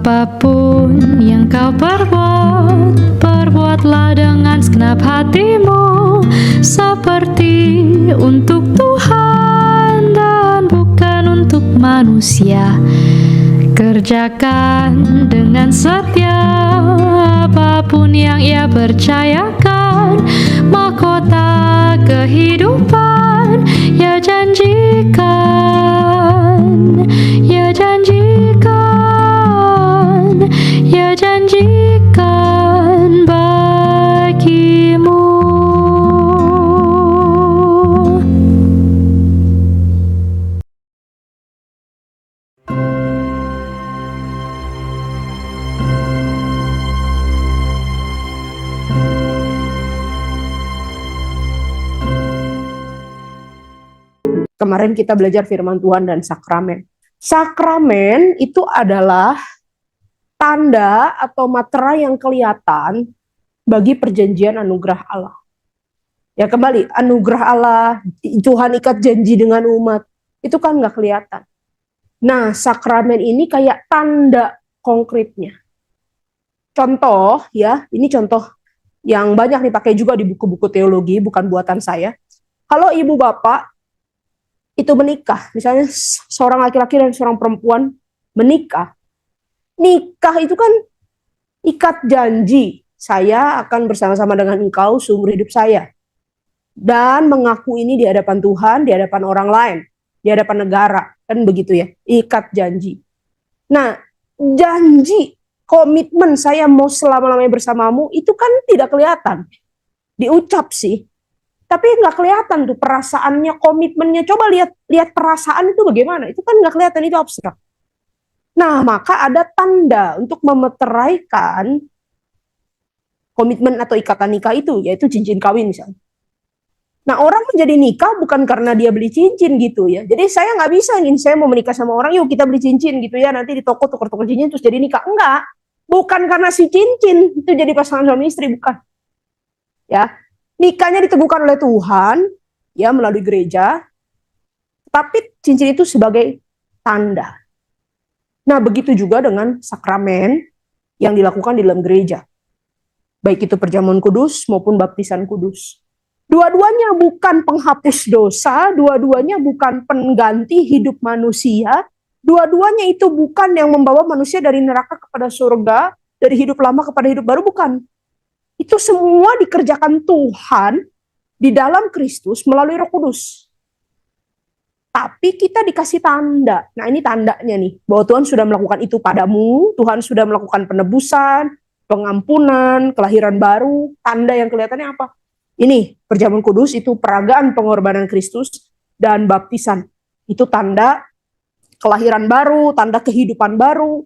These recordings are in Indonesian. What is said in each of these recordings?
Apapun yang kau perbuat, perbuatlah dengan segenap hatimu, seperti untuk Tuhan dan bukan untuk manusia. Kerjakan dengan setia apapun yang Ia percayakan, mahkota kehidupan Ia janjikan, Ia janjikan, Ia janjikan bagimu. Kemarin kita belajar firman Tuhan dan sakramen. Sakramen itu adalah tanda atau materai yang kelihatan bagi perjanjian anugerah Allah. Ya kembali, anugerah Allah, Tuhan ikat janji dengan umat, itu kan nggak kelihatan. Nah, sakramen ini kayak tanda konkretnya. Contoh ya, ini contoh yang banyak dipakai juga di buku-buku teologi, bukan buatan saya. Kalau ibu bapak itu menikah, misalnya seorang laki-laki dan seorang perempuan menikah. Nikah itu kan ikat janji, saya akan bersama-sama dengan engkau seumur hidup saya. Dan mengaku ini di hadapan Tuhan, di hadapan orang lain, di hadapan negara, kan begitu ya, ikat janji. Nah, janji, komitmen saya mau selama-lamanya bersamamu, itu kan tidak kelihatan. Diucap sih, tapi nggak kelihatan tuh perasaannya, komitmennya. Coba lihat perasaan itu bagaimana. Itu kan nggak kelihatan, itu abstrak. Nah, maka ada tanda untuk memeteraikan komitmen atau ikatan nikah itu, yaitu cincin kawin misalnya. Nah, orang menjadi nikah bukan karena dia beli cincin gitu ya. Jadi saya nggak bisa ingin saya mau menikah sama orang, yuk kita beli cincin gitu ya, nanti di toko tuker-tuker cincin terus jadi nikah. Enggak, bukan karena si cincin itu jadi pasangan suami istri, bukan. Ya. Nikahnya diteguhkan oleh Tuhan, ya melalui gereja, tapi cincin itu sebagai tanda. Nah, begitu juga dengan sakramen yang dilakukan di dalam gereja. Baik itu perjamuan kudus maupun baptisan kudus. Dua-duanya bukan penghapus dosa, dua-duanya bukan pengganti hidup manusia, dua-duanya itu bukan yang membawa manusia dari neraka kepada surga, dari hidup lama kepada hidup baru, bukan. Itu semua dikerjakan Tuhan di dalam Kristus melalui Roh Kudus. Tapi kita dikasih tanda. Nah, ini tandanya nih, bahwa Tuhan sudah melakukan itu padamu, Tuhan sudah melakukan penebusan, pengampunan, kelahiran baru. Tanda yang kelihatannya apa? Ini, perjamuan kudus itu peragaan pengorbanan Kristus, dan baptisan. Itu tanda kelahiran baru, tanda kehidupan baru,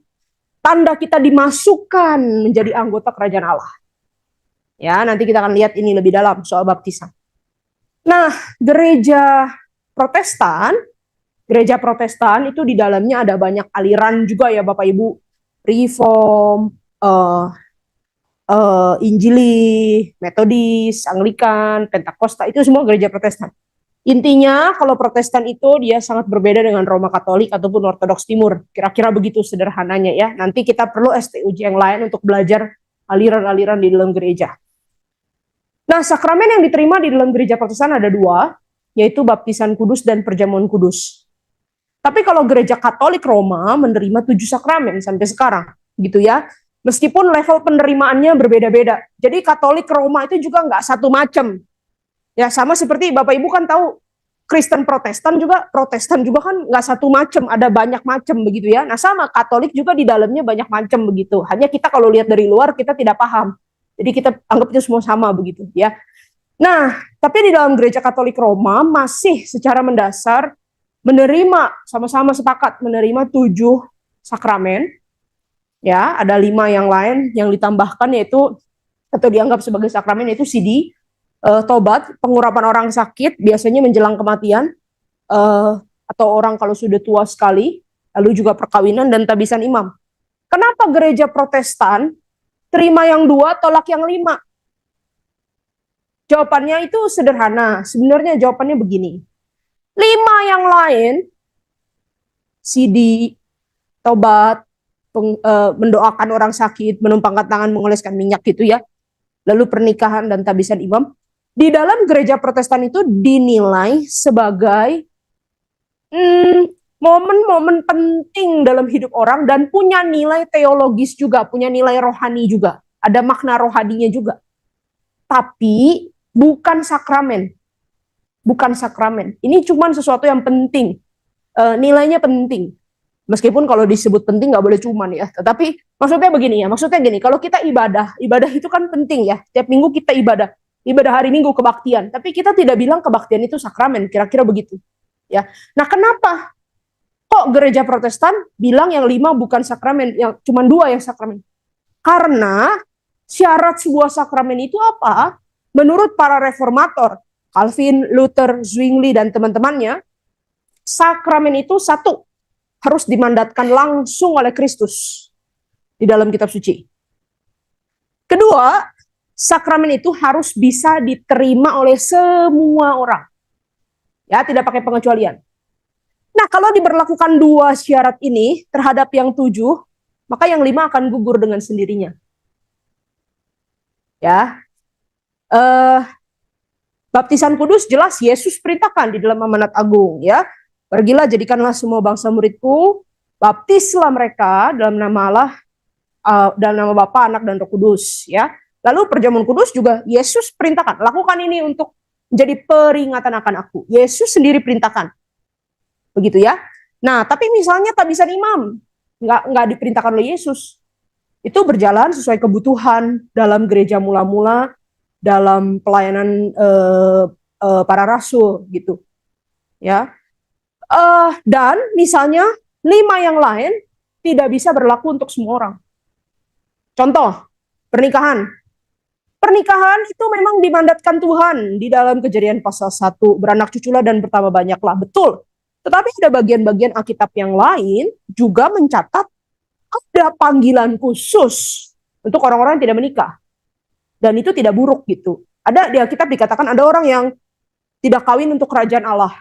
tanda kita dimasukkan menjadi anggota kerajaan Allah. Ya, nanti kita akan lihat ini lebih dalam soal baptisan. Nah, gereja Protestan itu di dalamnya ada banyak aliran juga ya Bapak Ibu. Reform, Injili, Metodis, Anglikan, Pentakosta, itu semua gereja Protestan. Intinya kalau Protestan itu dia sangat berbeda dengan Roma Katolik ataupun Ortodoks Timur. Kira-kira begitu sederhananya ya. Nanti kita perlu STUJ yang lain untuk belajar aliran-aliran di dalam gereja. Nah, sakramen yang diterima di dalam gereja Protestan ada dua, yaitu baptisan kudus dan perjamuan kudus. Tapi kalau gereja Katolik Roma menerima 7 sakramen sampai sekarang, gitu ya. Meskipun level penerimaannya berbeda-beda. Jadi Katolik Roma itu juga nggak satu macam. Ya, sama seperti Bapak Ibu kan tahu, Kristen Protestan juga kan nggak satu macam, ada banyak macam begitu ya. Nah, sama Katolik juga di dalamnya banyak macam begitu. Hanya kita kalau lihat dari luar kita tidak paham. Jadi kita anggap itu semua sama begitu ya. Nah, tapi di dalam gereja Katolik Roma masih secara mendasar menerima, sama-sama sepakat menerima 7 sakramen. Ya, ada 5 yang lain yang ditambahkan yaitu atau dianggap sebagai sakramen, yaitu sidi, tobat, pengurapan orang sakit biasanya menjelang kematian, atau orang kalau sudah tua sekali, lalu juga perkawinan dan tabisan imam. Kenapa gereja Protestan terima yang 2, tolak yang 5? Jawabannya itu sederhana. Sebenarnya jawabannya begini. 5 yang lain, sidi, tobat, mendoakan orang sakit, menumpangkan tangan, mengoleskan minyak gitu ya. Lalu pernikahan dan tabisan imam. Di dalam gereja Protestan itu dinilai sebagai momen-momen penting dalam hidup orang dan punya nilai teologis juga, punya nilai rohani juga. Ada makna rohaninya juga. Tapi bukan sakramen. Bukan sakramen. Ini cuma sesuatu yang penting. Nilainya penting. Meskipun kalau disebut penting nggak boleh cuman ya. Tetapi maksudnya begini ya. Maksudnya gini, kalau kita ibadah itu kan penting ya. Tiap minggu kita ibadah. Ibadah hari Minggu kebaktian. Tapi kita tidak bilang kebaktian itu sakramen. Kira-kira begitu. Ya. Nah kenapa? Kok gereja Protestan bilang yang 5 bukan sakramen, yang cuma 2 yang sakramen? Karena syarat sebuah sakramen itu apa? Menurut para reformator, Calvin, Luther, Zwingli, dan teman-temannya, sakramen itu satu, harus dimandatkan langsung oleh Kristus di dalam kitab suci. Kedua, sakramen itu harus bisa diterima oleh semua orang. Ya, tidak pakai pengecualian. Nah, kalau diberlakukan 2 syarat ini terhadap yang 7, maka yang 5 akan gugur dengan sendirinya. Ya, baptisan kudus jelas Yesus perintahkan di dalam amanat agung ya. Pergilah jadikanlah semua bangsa muridku, baptislah mereka dalam nama Allah, dalam nama Bapa, Anak dan Roh Kudus ya. Lalu perjamuan kudus juga Yesus perintahkan, lakukan ini untuk menjadi peringatan akan aku. Yesus sendiri perintahkan. Begitu ya. Nah, tapi misalnya tabisan imam nggak diperintahkan oleh Yesus. Itu berjalan sesuai kebutuhan dalam gereja mula-mula, dalam pelayanan para rasul gitu. Ya. Dan misalnya 5 yang lain tidak bisa berlaku untuk semua orang. Contoh, pernikahan. Pernikahan itu memang dimandatkan Tuhan di dalam Kejadian pasal 1, beranak cuculah dan bertambah banyaklah. Betul. Tetapi ada bagian-bagian Alkitab yang lain juga mencatat ada panggilan khusus untuk orang-orang yang tidak menikah. Dan itu tidak buruk gitu. Ada di Alkitab dikatakan ada orang yang tidak kawin untuk kerajaan Allah.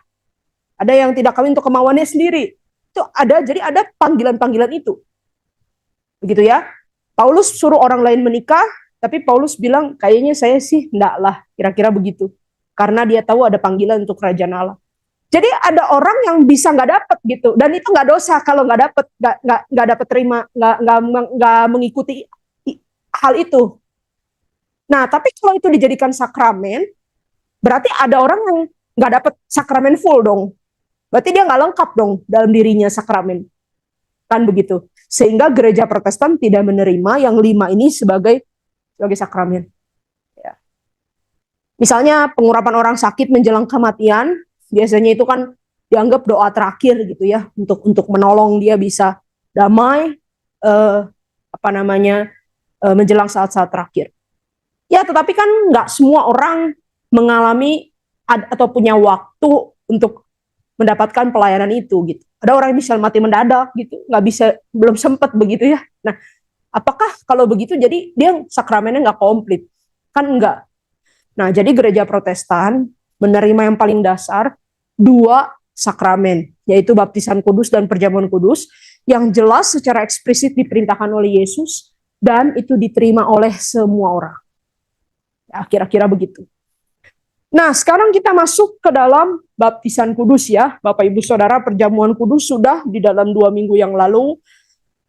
Ada yang tidak kawin untuk kemauannya sendiri. Itu ada, jadi ada panggilan-panggilan itu. Begitu ya. Paulus suruh orang lain menikah, tapi Paulus bilang kayaknya saya sih enggak lah, kira-kira begitu. Karena dia tahu ada panggilan untuk kerajaan Allah. Jadi ada orang yang bisa nggak dapet gitu, dan itu nggak dosa kalau nggak dapet, nggak dapet terima, nggak mengikuti hal itu. Nah, tapi kalau itu dijadikan sakramen, berarti ada orang yang nggak dapet sakramen full dong. Berarti dia nggak lengkap dong dalam dirinya sakramen, kan begitu. Sehingga gereja Protestan tidak menerima yang 5 ini sebagai sakramen. Ya. Misalnya pengurapan orang sakit menjelang kematian. Biasanya itu kan dianggap doa terakhir gitu ya, untuk menolong dia bisa damai menjelang saat-saat terakhir. Ya, tetapi kan nggak semua orang mengalami atau punya waktu untuk mendapatkan pelayanan itu gitu. Ada orang yang bisa mati mendadak gitu, nggak bisa, belum sempat begitu ya. Nah, apakah kalau begitu jadi dia sakramennya nggak komplit? Kan enggak. Nah, jadi gereja Protestan menerima yang paling dasar 2 sakramen, yaitu baptisan kudus dan perjamuan kudus, yang jelas secara eksplisit diperintahkan oleh Yesus, dan itu diterima oleh semua orang. Ya, kira-kira begitu. Nah, sekarang kita masuk ke dalam baptisan kudus ya, Bapak Ibu Saudara. Perjamuan kudus sudah di dalam 2 minggu yang lalu.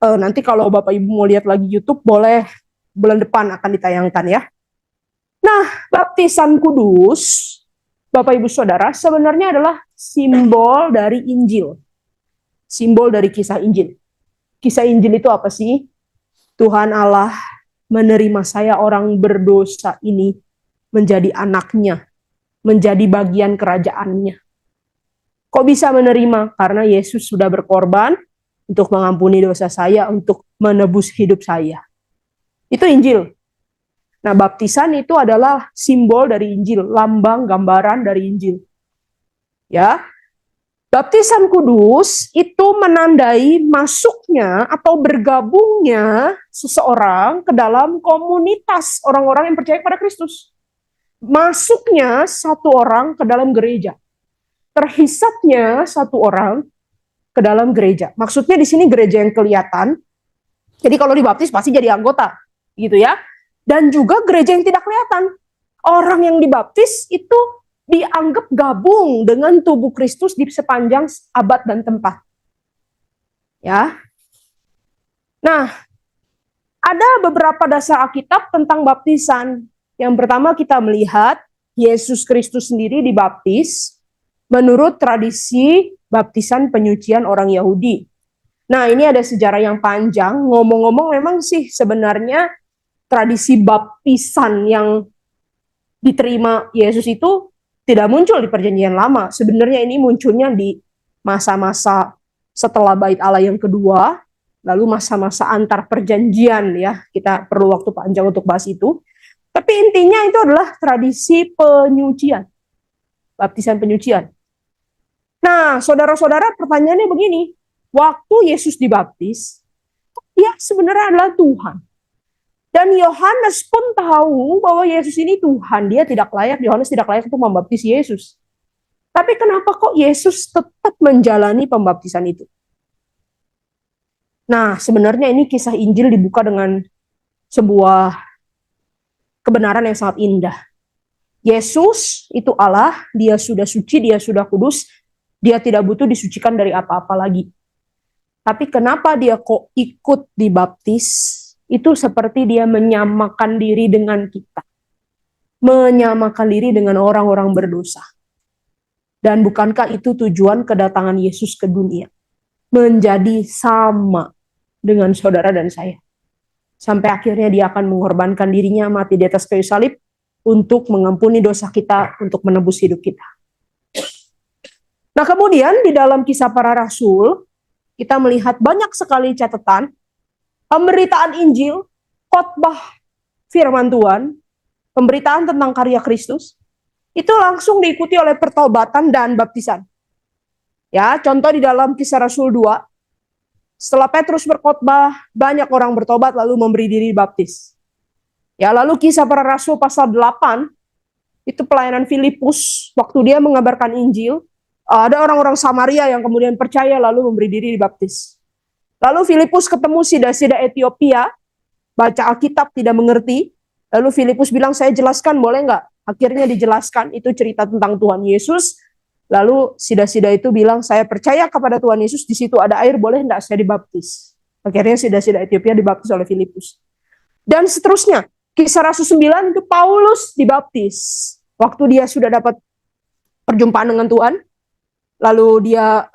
Nanti kalau Bapak Ibu mau lihat lagi YouTube, boleh bulan depan akan ditayangkan ya. Nah, baptisan kudus, Bapak Ibu Saudara, sebenarnya adalah simbol dari Injil. Simbol dari kisah Injil. Kisah Injil itu apa sih? Tuhan Allah menerima saya orang berdosa ini menjadi anaknya, menjadi bagian kerajaannya. Kok bisa menerima? Karena Yesus sudah berkorban untuk mengampuni dosa saya, untuk menebus hidup saya. Itu Injil. Nah, baptisan itu adalah simbol dari Injil, lambang, gambaran dari Injil. Ya, baptisan kudus itu menandai masuknya atau bergabungnya seseorang ke dalam komunitas orang-orang yang percaya pada Kristus. Masuknya satu orang ke dalam gereja. Terhisapnya satu orang ke dalam gereja. Maksudnya di sini gereja yang kelihatan, Jadi kalau dibaptis pasti jadi anggota, gitu ya. Dan juga gereja yang tidak kelihatan. Orang yang dibaptis itu dianggap gabung dengan tubuh Kristus di sepanjang abad dan tempat. Ya. Nah, ada beberapa dasar Alkitab tentang baptisan. Yang pertama kita melihat Yesus Kristus sendiri dibaptis menurut tradisi baptisan penyucian orang Yahudi. Nah, ini ada sejarah yang panjang. Ngomong-ngomong memang sih sebenarnya tradisi baptisan yang diterima Yesus itu tidak muncul di Perjanjian Lama. Sebenarnya ini munculnya di masa-masa setelah Bait Allah yang kedua, lalu masa-masa antar perjanjian ya. Kita perlu waktu panjang untuk bahas itu. Tapi intinya itu adalah tradisi penyucian. Baptisan penyucian. Nah, saudara-saudara, pertanyaannya begini. Waktu Yesus dibaptis, dia sebenarnya adalah Tuhan. Dan Yohanes pun tahu bahwa Yesus ini Tuhan. Dia tidak layak, Yohanes tidak layak untuk membaptis Yesus. Tapi kenapa kok Yesus tetap menjalani pembaptisan itu? Nah, sebenarnya ini kisah Injil dibuka dengan sebuah kebenaran yang sangat indah. Yesus itu Allah, dia sudah suci, dia sudah kudus, dia tidak butuh disucikan dari apa-apa lagi. Tapi kenapa dia kok ikut dibaptis? Itu seperti dia menyamakan diri dengan kita. Menyamakan diri dengan orang-orang berdosa. Dan bukankah itu tujuan kedatangan Yesus ke dunia? Menjadi sama dengan saudara dan saya. Sampai akhirnya dia akan mengorbankan dirinya mati di atas kayu salib untuk mengampuni dosa kita, untuk menebus hidup kita. Nah, kemudian di dalam Kisah Para Rasul, kita melihat banyak sekali catatan, pemberitaan Injil, khotbah firman Tuhan, pemberitaan tentang karya Kristus, itu langsung diikuti oleh pertobatan dan baptisan. Ya, contoh di dalam Kisah Rasul 2, setelah Petrus berkhotbah, banyak orang bertobat lalu memberi diri baptis. Ya, lalu Kisah Para Rasul pasal 8, itu pelayanan Filipus, waktu dia mengabarkan Injil, ada orang-orang Samaria yang kemudian percaya lalu memberi diri dibaptis. Lalu Filipus ketemu sida-sida Ethiopia, baca Alkitab tidak mengerti, lalu Filipus bilang, saya jelaskan boleh nggak? Akhirnya dijelaskan, itu cerita tentang Tuhan Yesus. Lalu sida-sida itu bilang, saya percaya kepada Tuhan Yesus, di situ ada air, boleh enggak saya dibaptis? Akhirnya sida-sida Ethiopia dibaptis oleh Filipus. Dan seterusnya, Kisah Rasul 9 itu Paulus dibaptis. Waktu dia sudah dapat perjumpaan dengan Tuhan, lalu dia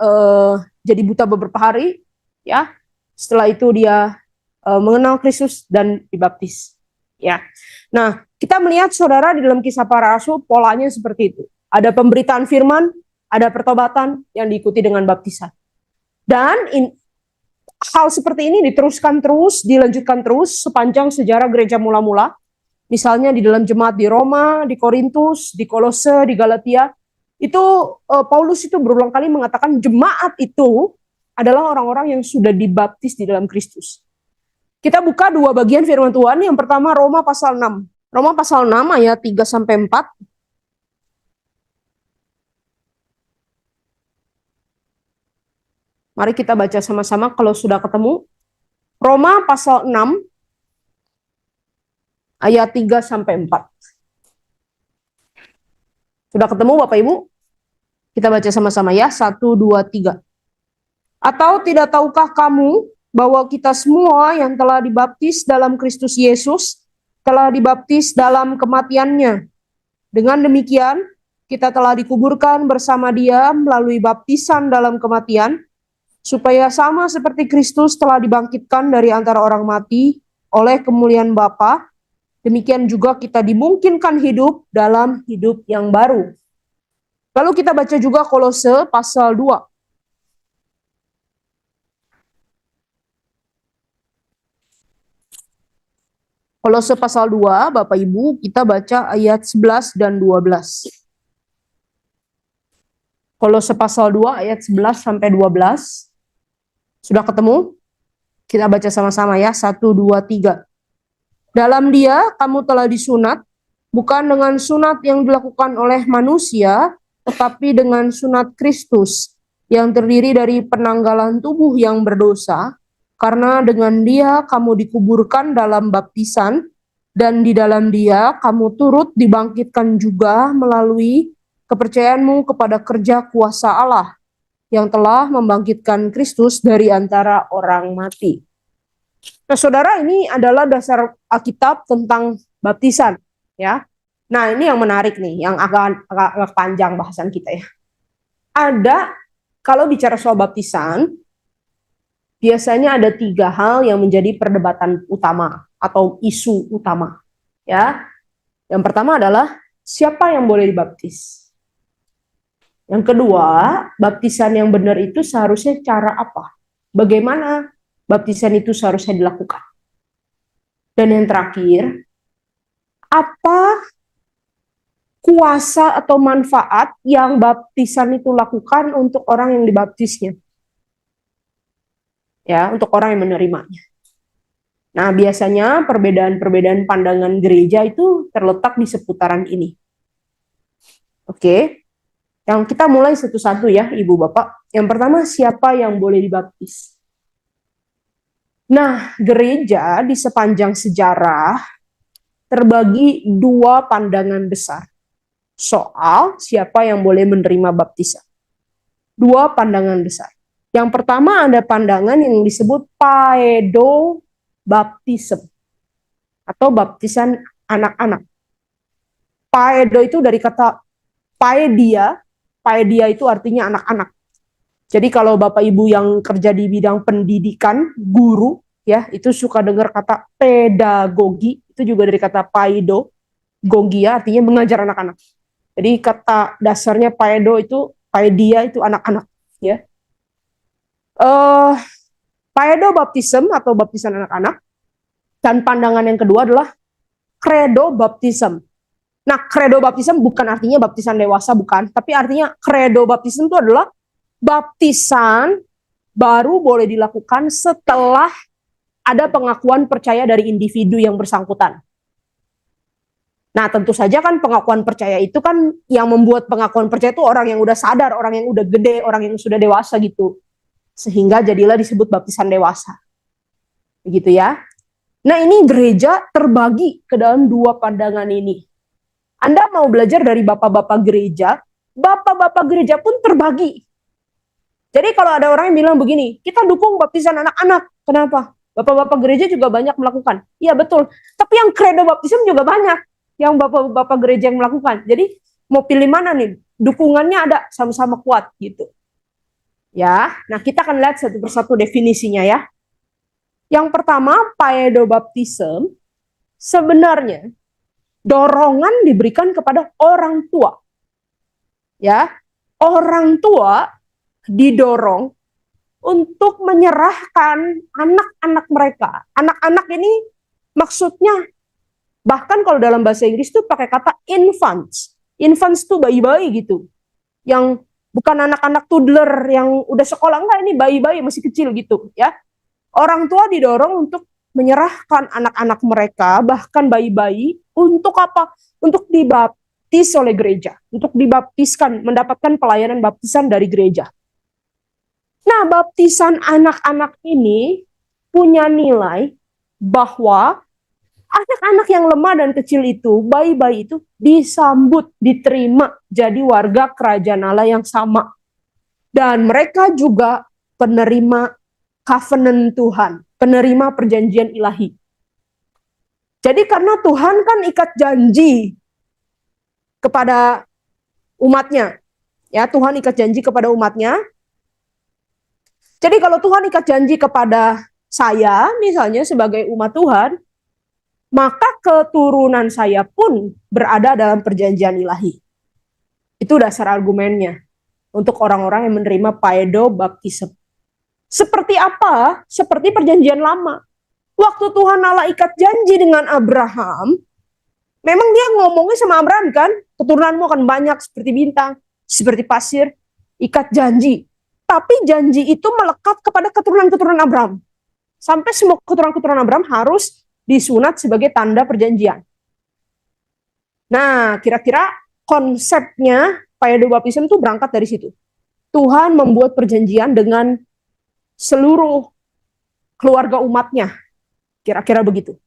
jadi buta beberapa hari, ya. Setelah itu dia mengenal Kristus dan dibaptis. Ya. Nah, kita melihat saudara di dalam Kisah Para Rasul polanya seperti itu. Ada pemberitaan firman, ada pertobatan yang diikuti dengan baptisan. Dan hal seperti ini diteruskan terus, dilanjutkan terus sepanjang sejarah gereja mula-mula. Misalnya di dalam jemaat di Roma, di Korintus, di Kolose, di Galatia. Itu Paulus itu berulang kali mengatakan jemaat itu adalah orang-orang yang sudah dibaptis di dalam Kristus. Kita buka dua bagian firman Tuhan. Yang pertama Roma pasal 6. Roma pasal 6 ayat 3-4. Mari kita baca sama-sama kalau sudah ketemu. Roma pasal 6 ayat 3-4. Sudah ketemu Bapak Ibu? Kita baca sama-sama ya. 1, 2, 3. Atau tidak tahukah kamu bahwa kita semua yang telah dibaptis dalam Kristus Yesus telah dibaptis dalam kematiannya. Dengan demikian, kita telah dikuburkan bersama Dia melalui baptisan dalam kematian, supaya sama seperti Kristus telah dibangkitkan dari antara orang mati oleh kemuliaan Bapa, demikian juga kita dimungkinkan hidup dalam hidup yang baru. Lalu kita baca juga Kolose pasal 2. Kolose pasal 2, Bapak Ibu, kita baca ayat 11 dan 12. Kolose pasal 2 ayat 11 sampai 12. Sudah ketemu? Kita baca sama-sama ya. 1, 2, 3. Dalam Dia kamu telah disunat, bukan dengan sunat yang dilakukan oleh manusia, tetapi dengan sunat Kristus, yang terdiri dari penanggalan tubuh yang berdosa, Karena dengan Dia kamu dikuburkan dalam baptisan, dan di dalam Dia kamu turut dibangkitkan juga melalui kepercayaanmu kepada kerja kuasa Allah yang telah membangkitkan Kristus dari antara orang mati. Nah, saudara, ini adalah dasar Alkitab tentang baptisan, ya. Nah, ini yang menarik nih, yang agak panjang bahasan kita ya. Ada, kalau bicara soal baptisan, biasanya ada 3 hal yang menjadi perdebatan utama atau isu utama, ya. Yang pertama adalah siapa yang boleh dibaptis. Yang kedua, baptisan yang benar itu seharusnya cara apa? Bagaimana baptisan itu seharusnya dilakukan? Dan yang terakhir, apa kuasa atau manfaat yang baptisan itu lakukan untuk orang yang dibaptisnya? Ya, untuk orang yang menerimanya. Nah, biasanya perbedaan-perbedaan pandangan gereja itu terletak di seputaran ini. Oke. Yang kita mulai satu-satu ya, Ibu Bapak. Yang pertama, siapa yang boleh dibaptis? Nah, gereja di sepanjang sejarah terbagi 2 pandangan besar soal siapa yang boleh menerima baptisan. 2 pandangan besar. Yang pertama ada pandangan yang disebut paedo baptism atau baptisan anak-anak. Paedo itu dari kata paedia. Paedia itu artinya anak-anak. Jadi kalau Bapak Ibu yang kerja di bidang pendidikan, guru, ya, itu suka dengar kata pedagogi, itu juga dari kata paedo, gogia artinya mengajar anak-anak. Jadi kata dasarnya paedo itu, paedia itu anak-anak, ya. Paedo baptism atau baptisan anak-anak, dan pandangan yang kedua adalah credo baptism. Nah, credo baptism bukan artinya baptisan dewasa, bukan, tapi artinya credo baptism itu adalah baptisan baru boleh dilakukan setelah ada pengakuan percaya dari individu yang bersangkutan. Nah, tentu saja kan pengakuan percaya itu kan yang membuat pengakuan percaya itu orang yang udah sadar, orang yang udah gede, orang yang sudah dewasa gitu. Sehingga jadilah disebut baptisan dewasa. Begitu ya. Nah, ini gereja terbagi ke dalam 2 pandangan ini. Anda mau belajar dari bapak-bapak gereja pun terbagi. Jadi kalau ada orang yang bilang begini, kita dukung baptisan anak-anak. Kenapa? Bapak-bapak gereja juga banyak melakukan. Iya betul. Tapi yang credo baptism juga banyak yang bapak-bapak gereja yang melakukan. Jadi mau pilih mana nih? Dukungannya ada, sama-sama kuat gitu. Ya, nah kita akan lihat satu persatu definisinya ya. Yang pertama, paedo baptism sebenarnya dorongan diberikan kepada orang tua. Ya, orang tua didorong untuk menyerahkan anak-anak mereka. Anak-anak ini maksudnya bahkan kalau dalam bahasa Inggris itu pakai kata infants. Infants tuh bayi-bayi gitu. Yang bukan anak-anak toddler yang udah sekolah, enggak, ini bayi-bayi masih kecil gitu ya. Orang tua didorong untuk menyerahkan anak-anak mereka, bahkan bayi-bayi, untuk apa? Untuk dibaptis oleh gereja, untuk dibaptiskan, mendapatkan pelayanan baptisan dari gereja. Nah, baptisan anak-anak ini punya nilai bahwa anak-anak yang lemah dan kecil itu, bayi-bayi itu disambut, diterima jadi warga kerajaan Allah yang sama. Dan mereka juga penerima covenant Tuhan, penerima perjanjian ilahi. Jadi karena Tuhan kan ikat janji kepada umatnya. Ya, Tuhan ikat janji kepada umatnya. Jadi kalau Tuhan ikat janji kepada saya, misalnya sebagai umat Tuhan, maka keturunan saya pun berada dalam perjanjian ilahi. Itu dasar argumennya untuk orang-orang yang menerima paedo baptism. Seperti apa? Seperti perjanjian lama. Waktu Tuhan Allah ikat janji dengan Abraham, memang dia ngomongnya sama Abraham kan, keturunanmu akan banyak seperti bintang, seperti pasir, ikat janji. Tapi janji itu melekat kepada keturunan-keturunan Abraham. Sampai semua keturunan-keturunan Abraham harus disunat sebagai tanda perjanjian. Nah, kira-kira konsepnya paedo baptism itu berangkat dari situ. Tuhan membuat perjanjian dengan seluruh keluarga umatnya. Kira-kira begitu.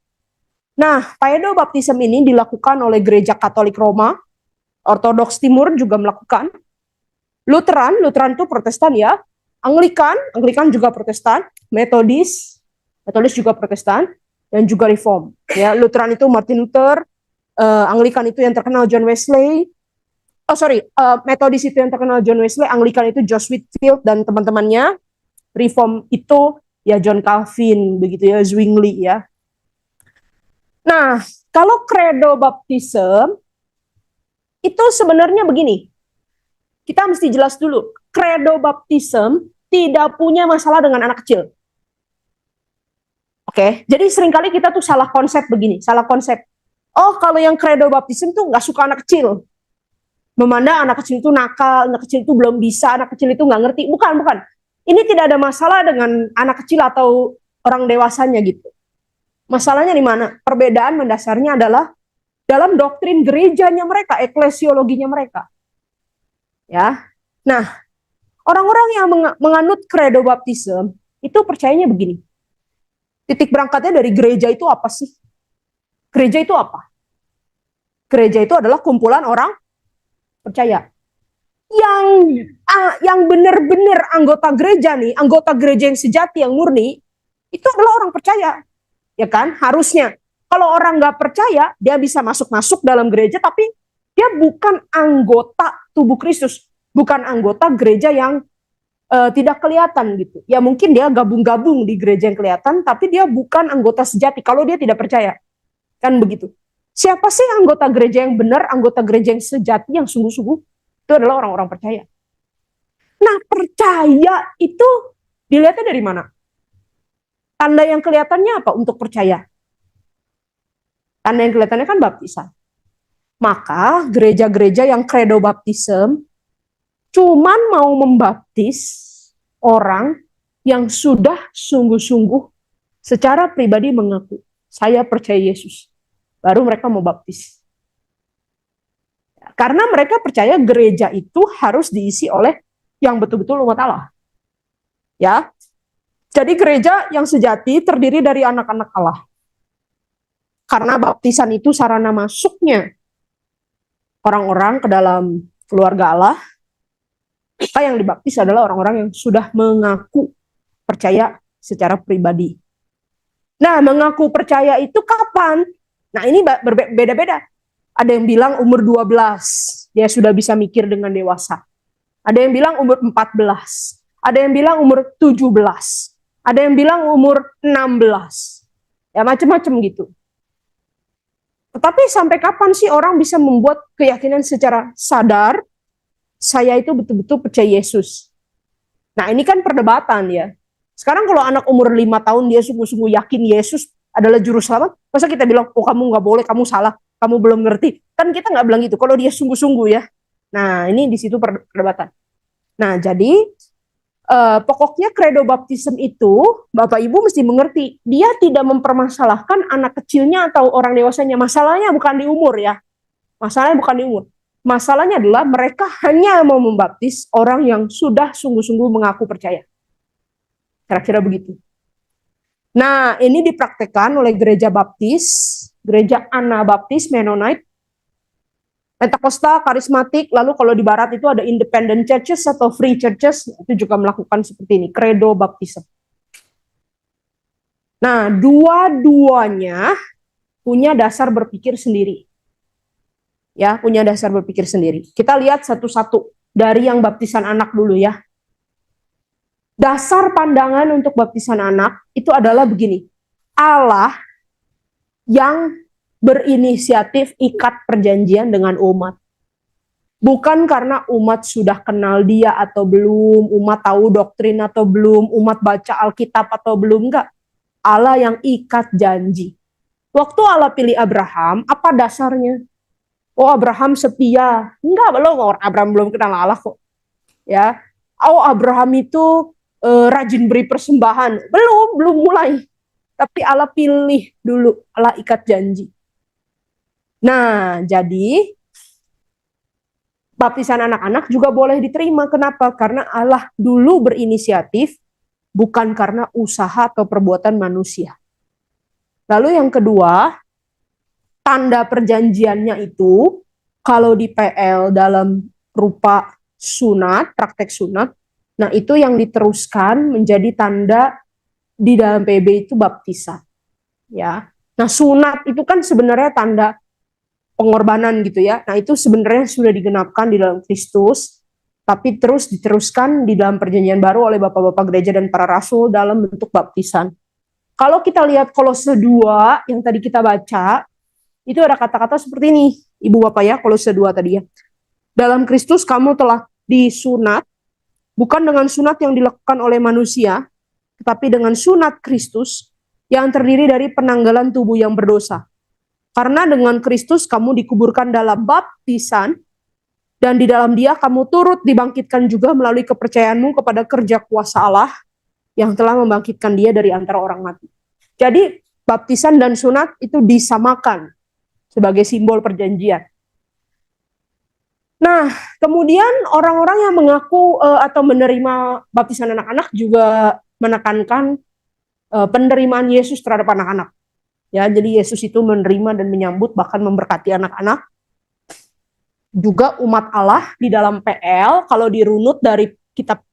Nah, paedo baptism ini dilakukan oleh Gereja Katolik Roma, Ortodoks Timur juga melakukan. Lutheran itu Protestan ya. Anglikan juga Protestan. Metodis juga Protestan. Dan juga Reform. Ya, Lutheran itu Martin Luther. Anglikan itu yang terkenal John Wesley. Metodis itu yang terkenal John Wesley. Anglikan itu Josh Whitfield dan teman-temannya. Reform itu ya John Calvin, begitu ya, Zwingli ya. Nah, kalau credo baptism itu sebenarnya begini. Kita mesti jelas dulu, credo baptism tidak punya masalah dengan anak kecil. Oke, jadi seringkali kita tuh salah konsep begini, salah konsep. Oh, kalau yang credo baptism tuh nggak suka anak kecil. Memandang anak kecil itu nakal, anak kecil itu belum bisa, anak kecil itu nggak ngerti. Bukan. Ini tidak ada masalah dengan anak kecil atau orang dewasanya gitu. Masalahnya di mana? Perbedaan mendasarnya adalah dalam doktrin gerejanya mereka, eklesiologinya mereka. Ya. Nah, orang-orang yang menganut credo baptism itu percayanya begini. Titik berangkatnya dari gereja itu apa sih? Gereja itu apa? Gereja itu adalah kumpulan orang percaya. Yang benar-benar anggota gereja nih, anggota gereja yang sejati, yang murni, itu adalah orang percaya. Ya kan, harusnya. Kalau orang nggak percaya, dia bisa masuk dalam gereja, tapi dia bukan anggota tubuh Kristus, bukan anggota gereja yang tidak kelihatan gitu. Ya mungkin dia gabung-gabung di gereja yang kelihatan, tapi dia bukan anggota sejati kalau dia tidak percaya. Kan begitu. Siapa sih anggota gereja yang benar, anggota gereja yang sejati, yang sungguh-sungguh? Itu adalah orang-orang percaya. Nah, percaya itu dilihatnya dari mana? Tanda yang kelihatannya apa untuk percaya? Tanda yang kelihatannya kan baptisan. Maka gereja-gereja yang credo baptism cuman mau membaptis orang yang sudah sungguh-sungguh secara pribadi mengaku, saya percaya Yesus. Baru mereka mau baptis. Karena mereka percaya gereja itu harus diisi oleh yang betul-betul umat Allah. Ya. Jadi gereja yang sejati terdiri dari anak-anak Allah. Karena baptisan itu sarana masuknya orang-orang ke dalam keluarga Allah, maka yang dibaptis adalah orang-orang yang sudah mengaku percaya secara pribadi. Nah, mengaku percaya itu kapan? Nah, ini berbeda-beda. Ada yang bilang umur 12, dia sudah bisa mikir dengan dewasa. Ada yang bilang umur 14, ada yang bilang umur 17, ada yang bilang umur 16. Ya, macam-macam gitu. Tetapi sampai kapan sih orang bisa membuat keyakinan secara sadar, saya itu betul-betul percaya Yesus? Nah, ini kan perdebatan ya. Sekarang kalau anak umur 5 tahun dia sungguh-sungguh yakin Yesus adalah juru selamat, masa kita bilang, oh kamu nggak boleh, kamu salah, kamu belum ngerti. Kan kita nggak bilang gitu, kalau dia sungguh-sungguh ya. Nah, ini di situ perdebatan. Nah, jadi pokoknya credo baptism itu, Bapak Ibu mesti mengerti, dia tidak mempermasalahkan anak kecilnya atau orang dewasanya. Masalahnya bukan di umur ya. Masalahnya bukan di umur. Masalahnya adalah mereka hanya mau membaptis orang yang sudah sungguh-sungguh mengaku percaya. Kira-kira begitu. Nah, ini dipraktekkan oleh gereja baptis, gereja Anabaptis, Mennonite, Pentakosta, karismatik, lalu kalau di barat itu ada independent churches atau free churches, itu juga melakukan seperti ini, credo baptism. Nah, dua-duanya punya dasar berpikir sendiri. Ya, punya dasar berpikir sendiri. Kita lihat satu-satu dari yang baptisan anak dulu ya. Dasar pandangan untuk baptisan anak itu adalah begini. Allah yang berinisiatif ikat perjanjian dengan umat. Bukan karena umat sudah kenal dia atau belum, umat tahu doktrin atau belum, umat baca Alkitab atau belum, enggak. Allah yang ikat janji. Waktu Allah pilih Abraham, apa dasarnya? Oh, Abraham setia. Enggak, belum. Abraham belum kenal Allah kok. Ya. Oh, Abraham itu rajin beri persembahan. Belum mulai. Tapi Allah pilih dulu, Allah ikat janji. Nah, jadi baptisan anak-anak juga boleh diterima. Kenapa? Karena Allah dulu berinisiatif bukan karena usaha atau perbuatan manusia. Lalu yang kedua, tanda perjanjiannya itu kalau di PL dalam rupa sunat, praktek sunat, nah itu yang diteruskan menjadi tanda di dalam PB itu baptisan. Ya. Nah, sunat itu kan sebenarnya tanda pengorbanan gitu ya. Nah, itu sebenarnya sudah digenapkan di dalam Kristus, tapi terus diteruskan di dalam perjanjian baru oleh bapak-bapak gereja dan para rasul dalam bentuk baptisan. Kalau kita lihat Kolose 2 yang tadi kita baca, itu ada kata-kata seperti ini, Ibu Bapak ya, Kolose 2 tadi ya. Dalam Kristus kamu telah disunat, bukan dengan sunat yang dilakukan oleh manusia, tetapi dengan sunat Kristus yang terdiri dari penanggalan tubuh yang berdosa. Karena dengan Kristus kamu dikuburkan dalam baptisan, dan di dalam dia kamu turut dibangkitkan juga melalui kepercayaanmu kepada kerja kuasa Allah yang telah membangkitkan dia dari antara orang mati. Jadi baptisan dan sunat itu disamakan sebagai simbol perjanjian. Nah, kemudian orang-orang yang mengaku atau menerima baptisan anak-anak juga menekankan penerimaan Yesus terhadap anak-anak. Ya, jadi Yesus itu menerima dan menyambut bahkan memberkati anak-anak. Juga umat Allah di dalam PL, kalau dirunut dari kitab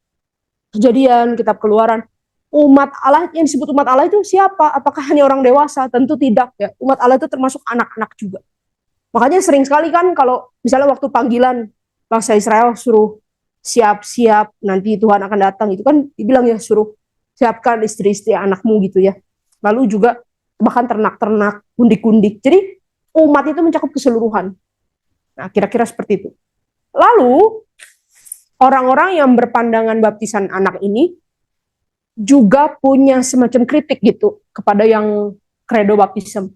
Kejadian, kitab Keluaran, umat Allah yang disebut umat Allah itu siapa? Apakah hanya orang dewasa? Tentu tidak ya. Umat Allah itu termasuk anak-anak juga. Makanya sering sekali kan kalau misalnya waktu panggilan bangsa Israel suruh siap-siap nanti Tuhan akan datang, itu kan dibilang ya suruh siapkan istri-istri anakmu gitu ya. Lalu juga bahkan ternak-ternak, kundik-kundik. Jadi umat itu mencakup keseluruhan. Nah, kira-kira seperti itu. Lalu orang-orang yang berpandangan baptisan anak ini juga punya semacam kritik gitu kepada yang kredo baptism.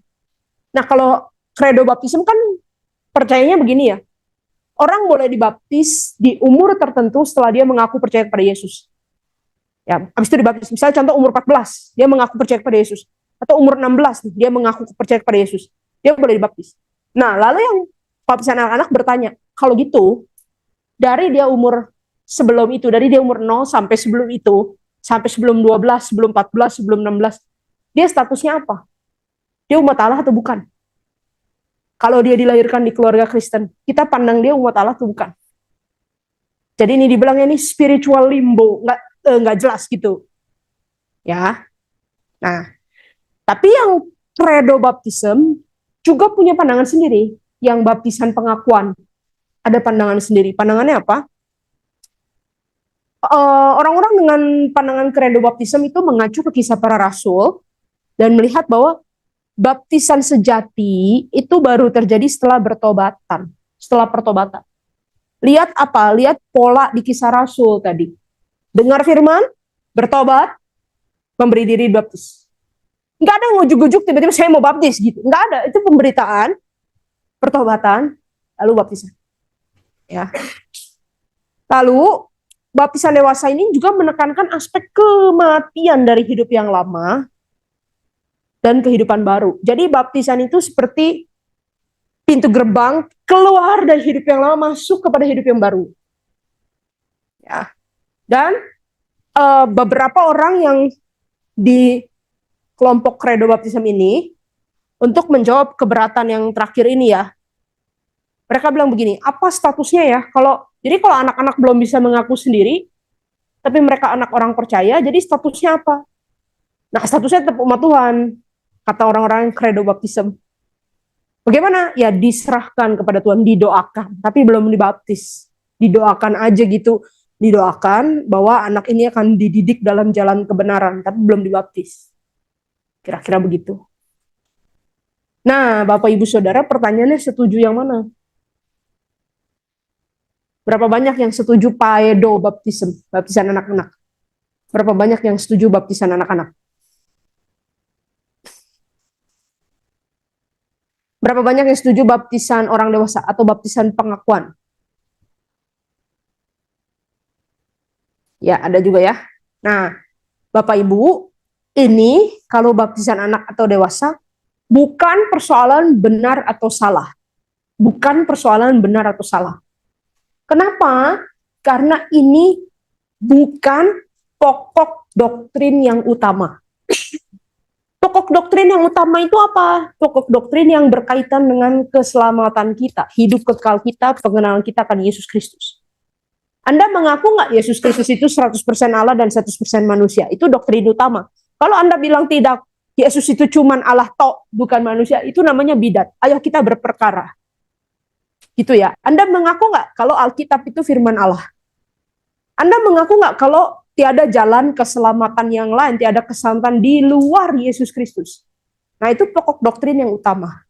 Nah, kalau kredo baptism kan percayanya begini ya. Orang boleh dibaptis di umur tertentu setelah dia mengaku percaya kepada Yesus. Ya, habis itu dibaptis. Misalnya contoh umur 14, dia mengaku percaya kepada Yesus. Atau umur 16, dia mengaku percaya kepada Yesus. Dia boleh dibaptis. Nah, lalu yang baptisan anak-anak bertanya, kalau gitu, dari dia umur sebelum itu, dari dia umur 0 sampai sebelum itu, sampai sebelum 12, sebelum 14, sebelum 16, dia statusnya apa? Dia umat Allah atau bukan? Kalau dia dilahirkan di keluarga Kristen, kita pandang dia umat Allah atau bukan? Jadi ini dibilangnya ini spiritual limbo, nggak jelas gitu. Ya. Nah, tapi yang kredo baptism juga punya pandangan sendiri, yang baptisan pengakuan. Ada pandangan sendiri. Pandangannya apa? Orang-orang dengan pandangan kredo baptism itu mengacu ke kisah para rasul dan melihat bahwa baptisan sejati itu baru terjadi setelah bertobatan, setelah pertobatan. Lihat apa? Lihat pola di kisah rasul tadi. Dengar firman, bertobat, memberi diri baptis. Nggak ada yang ujuk-ujuk tiba-tiba saya mau baptis gitu. Nggak ada. Itu pemberitaan, pertobatan, lalu baptisan. Ya. Lalu baptisan dewasa ini juga menekankan aspek kematian dari hidup yang lama dan kehidupan baru. Jadi baptisan itu seperti pintu gerbang keluar dari hidup yang lama masuk kepada hidup yang baru. Ya. Dan beberapa orang yang di kelompok kredo baptism ini untuk menjawab keberatan yang terakhir ini ya. Mereka bilang begini, apa statusnya ya? Jadi kalau anak-anak belum bisa mengaku sendiri, tapi mereka anak orang percaya, jadi statusnya apa? Nah, statusnya tetap umat Tuhan, kata orang-orang kredo baptism. Bagaimana? Ya diserahkan kepada Tuhan, didoakan, tapi belum dibaptis. Didoakan aja gitu, didoakan bahwa anak ini akan dididik dalam jalan kebenaran, tapi belum dibaptis. Kira-kira begitu. Nah, Bapak Ibu Saudara, pertanyaannya setuju yang mana? Berapa banyak yang setuju paedo baptism, baptisan anak-anak? Berapa banyak yang setuju baptisan anak-anak? Berapa banyak yang setuju baptisan orang dewasa atau baptisan pengakuan? Ya, ada juga ya. Nah, Bapak Ibu, ini kalau baptisan anak atau dewasa, bukan persoalan benar atau salah. Bukan persoalan benar atau salah. Kenapa? Karena ini bukan pokok doktrin yang utama. Pokok doktrin yang utama itu apa? Pokok doktrin yang berkaitan dengan keselamatan kita, hidup kekal kita, pengenalan kita akan Yesus Kristus. Anda mengaku nggak Yesus Kristus itu 100% Allah dan 100% manusia? Itu doktrin utama. Kalau Anda bilang tidak, Yesus itu cuman Allah tok, bukan manusia, itu namanya bidat. Ayo kita berperkara. Gitu ya. Anda mengaku nggak kalau Alkitab itu firman Allah? Anda mengaku nggak kalau tiada jalan keselamatan yang lain, tiada keselamatan di luar Yesus Kristus? Nah, itu pokok doktrin yang utama.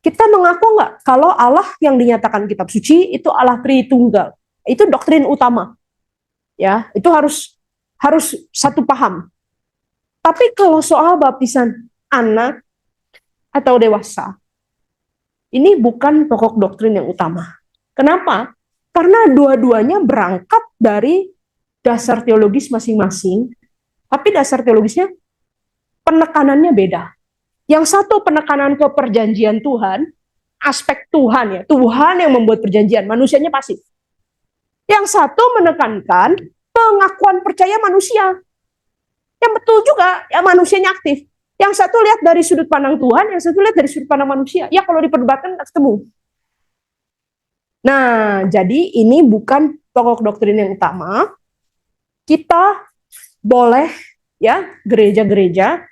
Kita mengaku nggak kalau Allah yang dinyatakan kitab suci itu Allah Tritunggal? Itu doktrin utama. Ya, itu harus satu paham. Tapi kalau soal baptisan anak atau dewasa, ini bukan pokok doktrin yang utama. Kenapa? Karena dua-duanya berangkat dari dasar teologis masing-masing, tapi dasar teologisnya penekanannya beda. Yang satu penekanan ke perjanjian Tuhan, aspek Tuhan ya, Tuhan yang membuat perjanjian, manusianya pasif. Yang satu menekankan pengakuan percaya manusia. Yang betul juga, ya manusianya aktif. Yang satu lihat dari sudut pandang Tuhan, yang satu lihat dari sudut pandang manusia. Ya kalau diperdebatkan tak ketemu. Nah, jadi ini bukan pokok doktrin yang utama. Kita boleh, ya, gereja-gereja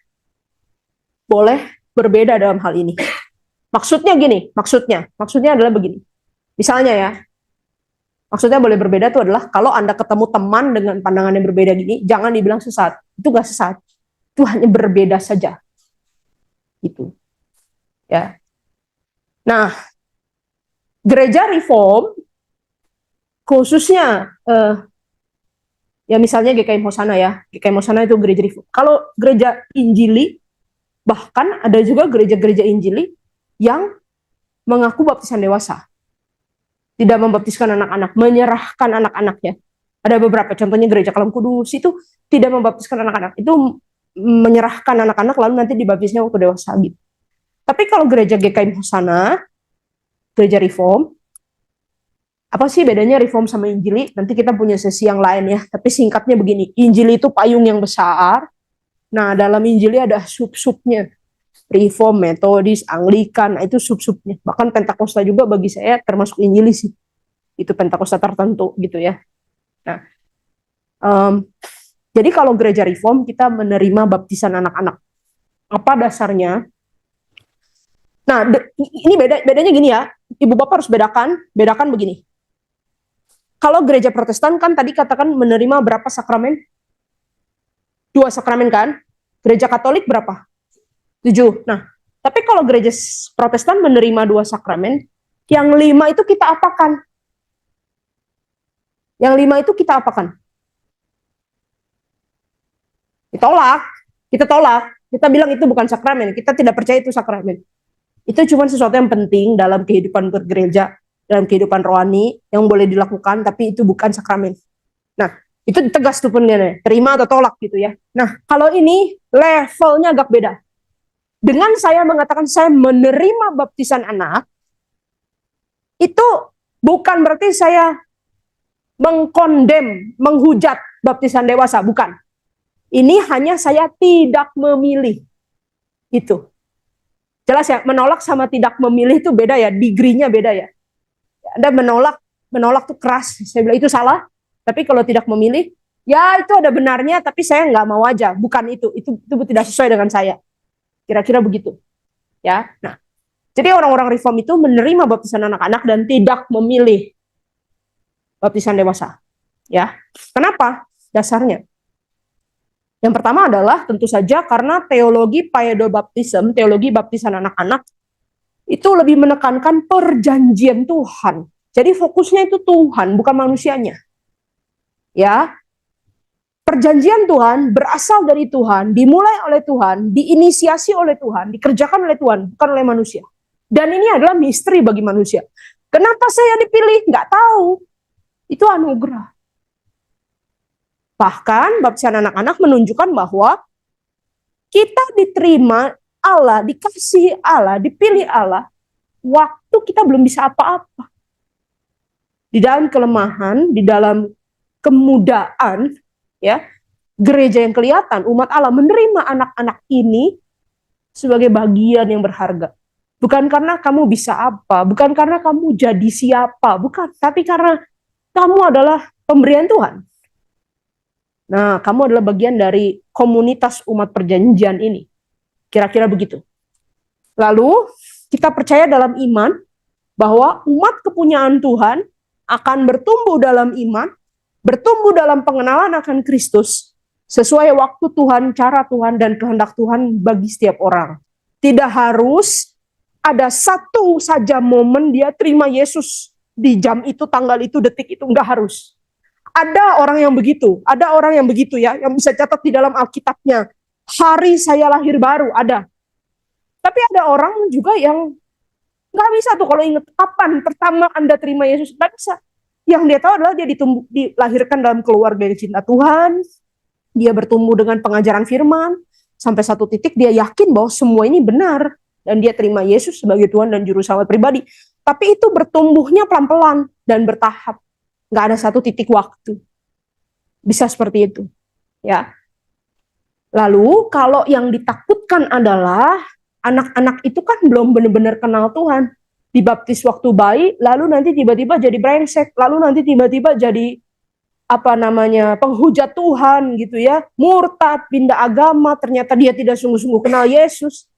boleh berbeda dalam hal ini. Maksudnya gini, maksudnya adalah begini. Misalnya ya, maksudnya boleh berbeda itu adalah kalau Anda ketemu teman dengan pandangan yang berbeda gini, jangan dibilang sesat. Itu gak sesat. Itu hanya berbeda saja. Gitu. Ya. Nah, gereja reform khususnya ya misalnya GKM Hosana ya. GKM Hosana itu gereja reform. Kalau gereja Injili, bahkan ada juga gereja-gereja Injili yang mengaku baptisan dewasa. Tidak membaptiskan anak-anak, menyerahkan anak-anaknya. Ada beberapa, contohnya gereja Kalam Kudus itu tidak membaptiskan anak-anak. Itu menyerahkan anak-anak lalu nanti dibaptisnya waktu dewasa gitu. Tapi kalau gereja GKM Hosana, gereja reform, apa sih bedanya reform sama Injili? Nanti kita punya sesi yang lain ya. Tapi singkatnya begini, Injili itu payung yang besar. Nah, dalam Injili ada sub-subnya. Reform, Metodis, Anglikan, nah itu sub-subnya. Bahkan Pentakosta juga bagi saya termasuk Injili sih. Itu Pentakosta tertentu gitu ya. Nah, jadi kalau gereja reform kita menerima baptisan anak-anak. Apa dasarnya? Nah, ini bedanya gini ya. Ibu bapak harus bedakan begini. Kalau gereja Protestan kan tadi katakan menerima berapa sakramen? 2 sakramen kan? Gereja Katolik berapa? 7. Nah, tapi kalau gereja Protestan menerima 2 sakramen, yang 5 itu kita apakan? Yang 5 itu kita apakan? Kita tolak. Kita bilang itu bukan sakramen, kita tidak percaya itu sakramen. Itu cuma sesuatu yang penting dalam kehidupan bergereja, dalam kehidupan rohani, yang boleh dilakukan, tapi itu bukan sakramen. Nah, itu tegas tuh penilaiannya, terima atau tolak gitu ya. Nah, kalau ini levelnya agak beda. Dengan saya mengatakan saya menerima baptisan anak, itu bukan berarti saya mengkondem, menghujat baptisan dewasa, bukan. Ini hanya saya tidak memilih. Itu. Jelas ya, menolak sama tidak memilih itu beda ya, degree-nya beda ya. Anda menolak tuh keras, saya bilang itu salah, tapi kalau tidak memilih, ya itu ada benarnya, tapi saya nggak mau aja, bukan itu tidak sesuai dengan saya. Kira-kira begitu. Ya. Nah, jadi orang-orang reform itu menerima baptisan anak-anak dan tidak memilih baptisan dewasa. Ya. Kenapa? Dasarnya. Yang pertama adalah tentu saja karena teologi paedobaptism, teologi baptisan anak-anak itu lebih menekankan perjanjian Tuhan. Jadi fokusnya itu Tuhan, bukan manusianya. Ya. Perjanjian Tuhan berasal dari Tuhan, dimulai oleh Tuhan, diinisiasi oleh Tuhan, dikerjakan oleh Tuhan, bukan oleh manusia. Dan ini adalah misteri bagi manusia. Kenapa saya dipilih? Nggak tahu. Itu anugerah. Bahkan baptisan anak-anak menunjukkan bahwa kita diterima Allah, dikasihi Allah, dipilih Allah, waktu kita belum bisa apa-apa. Di dalam kelemahan, di dalam kemudaan, ya, gereja yang kelihatan, umat Allah menerima anak-anak ini sebagai bagian yang berharga. Bukan karena kamu bisa apa, bukan karena kamu jadi siapa, bukan, tapi karena kamu adalah pemberian Tuhan. Nah, kamu adalah bagian dari komunitas umat perjanjian ini. Kira-kira begitu. Lalu, kita percaya dalam iman bahwa umat kepunyaan Tuhan akan bertumbuh dalam iman, bertumbuh dalam pengenalan akan Kristus, sesuai waktu Tuhan, cara Tuhan, dan kehendak Tuhan bagi setiap orang. Tidak harus ada satu saja momen dia terima Yesus di jam itu, tanggal itu, detik itu, enggak harus. Ada orang yang begitu, ya, yang bisa catat di dalam Alkitabnya. Hari saya lahir baru, ada. Tapi ada orang juga yang nggak bisa tuh kalau ingat kapan pertama Anda terima Yesus, nggak bisa. Yang dia tahu adalah dia dilahirkan dalam keluarga yang cinta Tuhan, dia bertumbuh dengan pengajaran firman, sampai satu titik dia yakin bahwa semua ini benar, dan dia terima Yesus sebagai Tuhan dan Juru Selamat pribadi. Tapi itu bertumbuhnya pelan-pelan dan bertahap. Nggak ada satu titik waktu. Bisa seperti itu. Ya. Lalu kalau yang ditakutkan adalah anak-anak itu kan belum benar-benar kenal Tuhan. Dibaptis waktu bayi, lalu nanti tiba-tiba jadi brengsek, lalu nanti tiba-tiba jadi penghujat Tuhan gitu ya, murtad, pindah agama, ternyata dia tidak sungguh-sungguh kenal Yesus.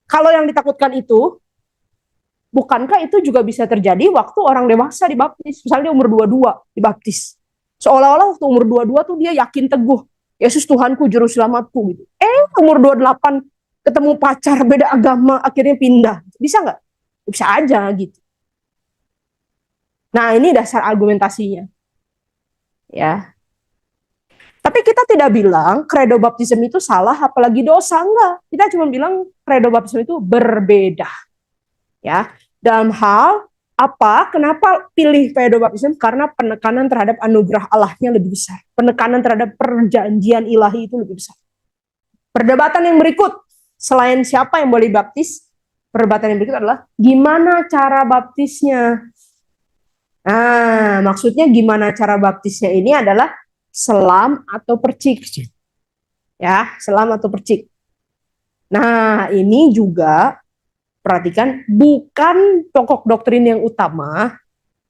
Kalau yang ditakutkan itu, bukankah itu juga bisa terjadi waktu orang dewasa dibaptis? Misalnya umur 22 dibaptis. Seolah-olah waktu umur 22 tuh dia yakin teguh, Yesus Tuhanku, Juru Selamatku gitu. Umur 28 ketemu pacar beda agama, akhirnya pindah. Bisa nggak? Bisa aja gitu. Nah, ini dasar argumentasinya. Ya. Tapi kita tidak bilang kredo baptisme itu salah apalagi dosa, enggak. Kita cuma bilang kredo baptisme itu berbeda. Ya. Dalam hal apa? Kenapa pilih kredo baptisme? Karena penekanan terhadap anugerah Allahnya lebih besar. Penekanan terhadap perjanjian ilahi itu lebih besar. Perdebatan yang berikut, selain siapa yang boleh baptis, perdebatan yang berikut adalah gimana cara baptisnya. Nah, maksudnya gimana cara baptisnya ini adalah selam atau percik. Ya, selam atau percik. Nah, ini juga perhatikan bukan pokok doktrin yang utama,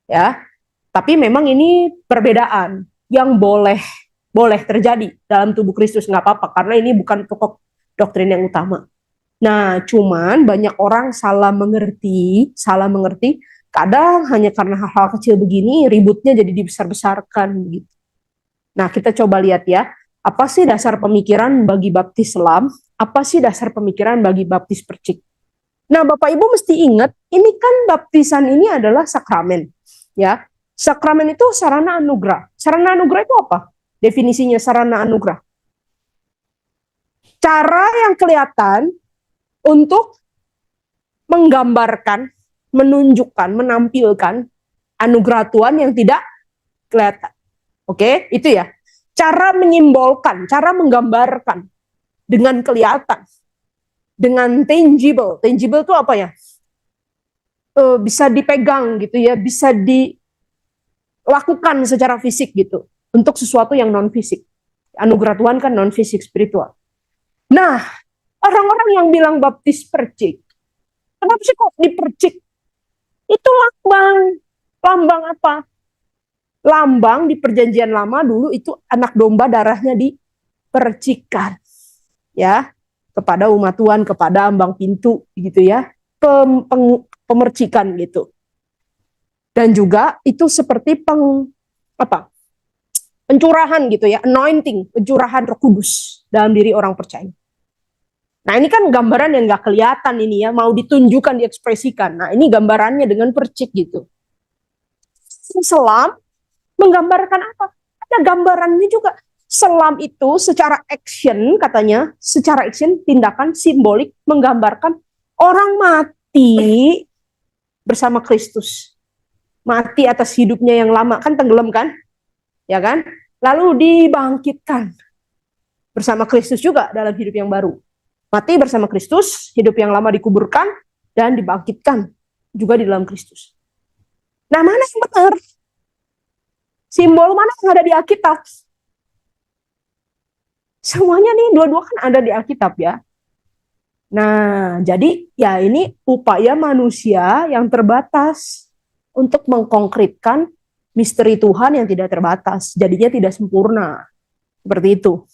ya. Tapi memang ini perbedaan yang boleh terjadi dalam tubuh Kristus, nggak apa-apa karena ini bukan pokok doktrin yang utama. Nah, cuman banyak orang salah mengerti, kadang hanya karena hal-hal kecil begini ributnya jadi dibesar-besarkan gitu. Nah, kita coba lihat ya, apa sih dasar pemikiran bagi baptis selam? Apa sih dasar pemikiran bagi baptis percik? Nah, Bapak Ibu mesti ingat, ini kan baptisan ini adalah sakramen, ya. Sakramen itu sarana anugerah. Sarana anugerah itu apa? Definisinya sarana anugerah. Cara yang kelihatan untuk menggambarkan, menunjukkan, menampilkan anugerah Tuhan yang tidak kelihatan. Oke, itu ya. Cara menyimbolkan, cara menggambarkan dengan kelihatan, dengan tangible. Tangible itu apa ya? Bisa dipegang gitu ya, bisa dilakukan secara fisik gitu. Untuk sesuatu yang non fisik. Anugerah Tuhan kan non fisik, spiritual. Nah, orang-orang yang bilang baptis percik, kenapa sih kok dipercik? Itu lambang apa? Lambang di perjanjian lama dulu itu anak domba darahnya dipercikan, ya, kepada umat Tuhan, kepada ambang pintu, gitu ya, pemercikan gitu. Dan juga itu seperti pencurahan gitu ya, anointing, pencurahan Roh Kudus dalam diri orang percaya. Nah, ini kan gambaran yang nggak kelihatan ini ya, mau ditunjukkan, diekspresikan. Nah, ini gambarannya dengan percik gitu. Selam menggambarkan apa? Ada gambarannya juga. Selam itu secara action katanya, secara action, tindakan simbolik menggambarkan orang mati bersama Kristus. Mati atas hidupnya yang lama, kan tenggelam kan? Ya kan? Lalu dibangkitkan bersama Kristus juga dalam hidup yang baru. Mati bersama Kristus, hidup yang lama dikuburkan, dan dibangkitkan juga di dalam Kristus. Nah, mana yang benar? Simbol mana yang ada di Alkitab? Semuanya nih dua-dua kan ada di Alkitab ya. Nah, jadi ya ini upaya manusia yang terbatas untuk mengkonkretkan misteri Tuhan yang tidak terbatas. Jadinya tidak sempurna. Seperti itu.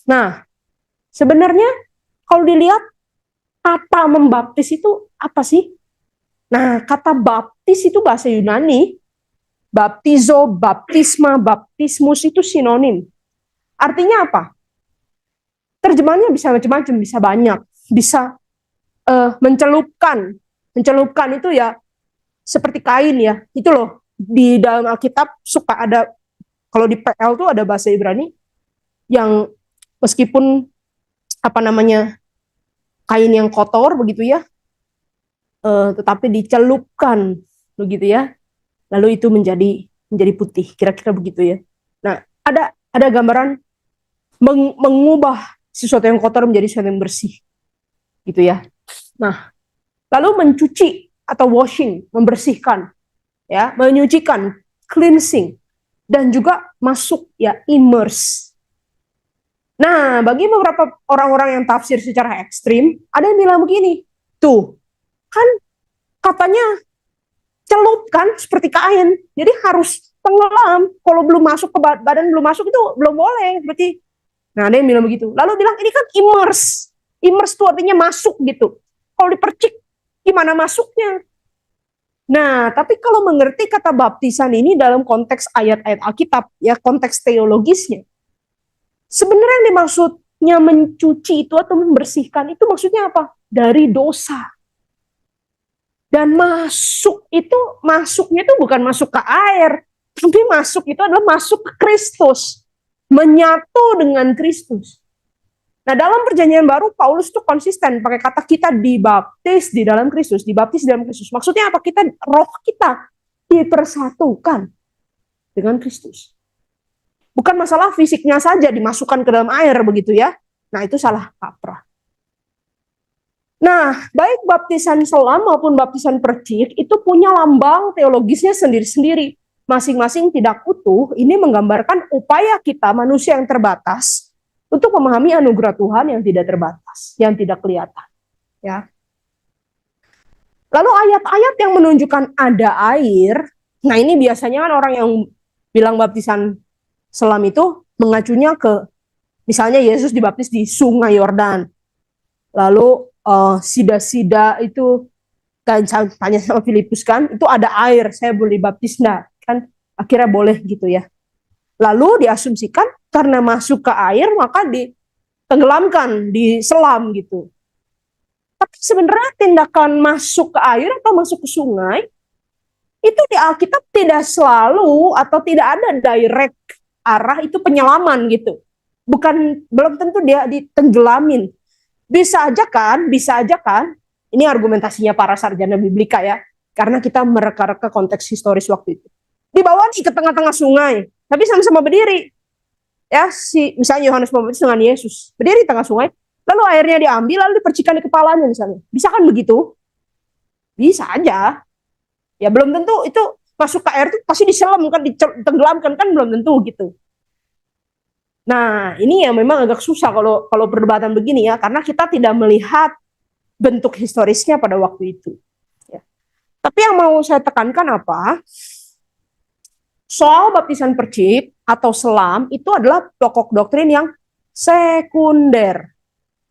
Nah, sebenarnya kalau dilihat kata membaptis itu apa sih? Nah, kata baptis itu bahasa Yunani. Baptizo, baptisma, baptismus itu sinonim. Artinya apa? Terjemahannya bisa macam-macam, bisa banyak. Bisa mencelupkan. Mencelupkan itu ya seperti kain ya. Itu loh, di dalam Alkitab suka ada, kalau di PL tuh ada bahasa Ibrani yang meskipun apa namanya kain yang kotor begitu ya, tetapi dicelupkan begitu ya, lalu itu menjadi putih, kira-kira begitu ya. Nah, ada gambaran mengubah sesuatu yang kotor menjadi sesuatu yang bersih, gitu ya. Nah, lalu mencuci atau washing, membersihkan, ya, menyucikan, cleansing, dan juga masuk ya, immerse. Nah, bagi beberapa orang-orang yang tafsir secara ekstrim, ada yang bilang begini, tuh, kan katanya celup kan seperti kain, jadi harus tenggelam. Kalau belum masuk ke badan, belum masuk itu belum boleh, berarti. Nah, ada yang bilang begitu. Lalu bilang ini kan immerse. Immerse itu artinya masuk gitu. Kalau dipercik, gimana masuknya? Nah, tapi kalau mengerti kata baptisan ini dalam konteks ayat-ayat Alkitab, ya konteks teologisnya, sebenarnya yang dimaksudnya mencuci itu atau membersihkan itu maksudnya apa? Dari dosa. Dan masuknya itu bukan masuk ke air, tapi masuk itu adalah masuk ke Kristus. Menyatu dengan Kristus. Nah, dalam perjanjian baru Paulus tuh konsisten pakai kata kita dibaptis di dalam Kristus, dibaptis di dalam Kristus. Maksudnya apa? Roh kita dipersatukan dengan Kristus. Bukan masalah fisiknya saja dimasukkan ke dalam air begitu ya. Nah, itu salah kaprah. Nah, baik baptisan selam maupun baptisan percik itu punya lambang teologisnya sendiri-sendiri. Masing-masing tidak utuh, ini menggambarkan upaya kita manusia yang terbatas untuk memahami anugerah Tuhan yang tidak terbatas, yang tidak kelihatan. Ya. Lalu ayat-ayat yang menunjukkan ada air, nah ini biasanya kan orang yang bilang baptisan selam itu mengacunya ke, misalnya Yesus dibaptis di sungai Yordan. Lalu sida-sida itu, tanya sama Filipus kan, itu ada air, saya boleh baptis enggak? Kan akhirnya boleh gitu ya. Lalu diasumsikan karena masuk ke air maka ditenggelamkan, diselam gitu. Tapi sebenarnya tindakan masuk ke air atau masuk ke sungai itu di Alkitab tidak selalu atau tidak ada direct arah itu penyelaman gitu. Belum tentu dia ditenggelamin. Bisa aja kan, ini argumentasinya para sarjana biblika ya, karena kita mereka-reka konteks historis waktu itu. Dibawa nih ke tengah-tengah sungai, tapi sama-sama berdiri. Ya, misalnya Yohanes Pembaptis dengan Yesus, berdiri di tengah sungai, lalu airnya diambil, lalu dipercikan di kepalanya misalnya. Bisa kan begitu? Bisa aja. Ya belum tentu itu masuk ke air itu pasti diselam kan, ditenggelamkan kan, belum tentu gitu. Nah, ini yang memang agak susah kalau perdebatan begini ya, karena kita tidak melihat bentuk historisnya pada waktu itu. Ya. Tapi yang mau saya tekankan apa? Soal baptisan percik atau selam itu adalah pokok doktrin yang sekunder.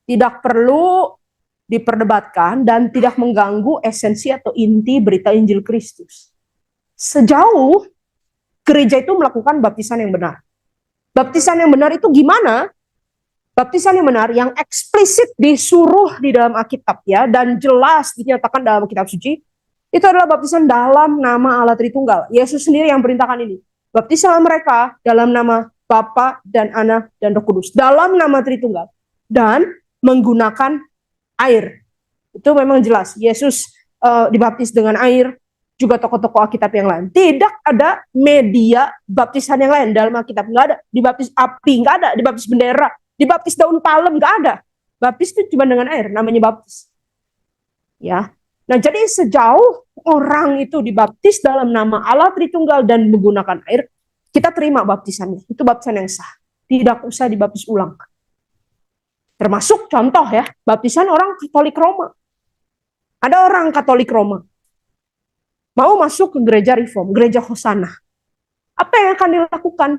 Tidak perlu diperdebatkan dan tidak mengganggu esensi atau inti berita Injil Kristus. Sejauh gereja itu melakukan baptisan yang benar. Baptisan yang benar itu gimana? Baptisan yang benar yang eksplisit disuruh di dalam Alkitab ya, dan jelas dinyatakan dalam kitab suci, itu adalah baptisan dalam nama Allah Tritunggal. Yesus sendiri yang perintahkan ini. Baptislah mereka dalam nama Bapa dan Anak dan Roh Kudus. Dalam nama Tritunggal. Dan menggunakan air. Itu memang jelas. Yesus dibaptis dengan air. Juga tokoh-tokoh Alkitab yang lain. Tidak ada media baptisan yang lain dalam Alkitab. Nggak ada. Dibaptis api, nggak ada. Dibaptis bendera. Dibaptis daun palem, nggak ada. Baptis itu cuma dengan air. Namanya baptis. Ya. Nah, jadi sejauh orang itu dibaptis dalam nama Allah Tritunggal dan menggunakan air, kita terima baptisannya. Itu baptisan yang sah. tidak usah dibaptis ulang. Termasuk contoh ya, baptisan orang Katolik Roma. Ada orang Katolik Roma mau masuk ke gereja Reform, gereja Hosana. Apa yang akan dilakukan?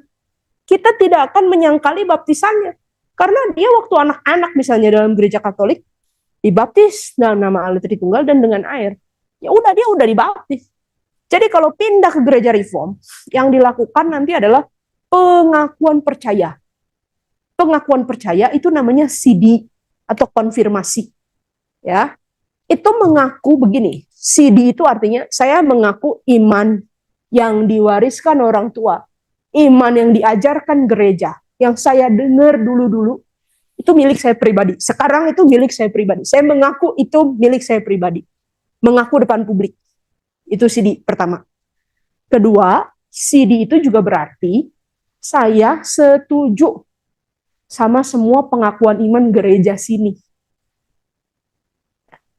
Kita tidak akan menyangkali baptisannya. Karena dia waktu anak-anak misalnya dalam gereja Katolik, dibaptis dalam nama Allah Tritunggal dan dengan air. Ya udah, dia udah dibaptis. Jadi kalau pindah ke gereja Reform, yang dilakukan nanti adalah pengakuan percaya. Pengakuan percaya itu namanya CD atau konfirmasi. Ya. Itu mengaku begini. CD itu artinya saya mengaku iman yang diwariskan orang tua. Iman yang diajarkan gereja. Yang saya dengar dulu-dulu. Itu milik saya pribadi. Sekarang itu milik saya pribadi. Saya mengaku itu milik saya pribadi. Mengaku depan publik. Itu CD pertama. Kedua, CD itu juga berarti saya setuju sama semua pengakuan iman gereja sini.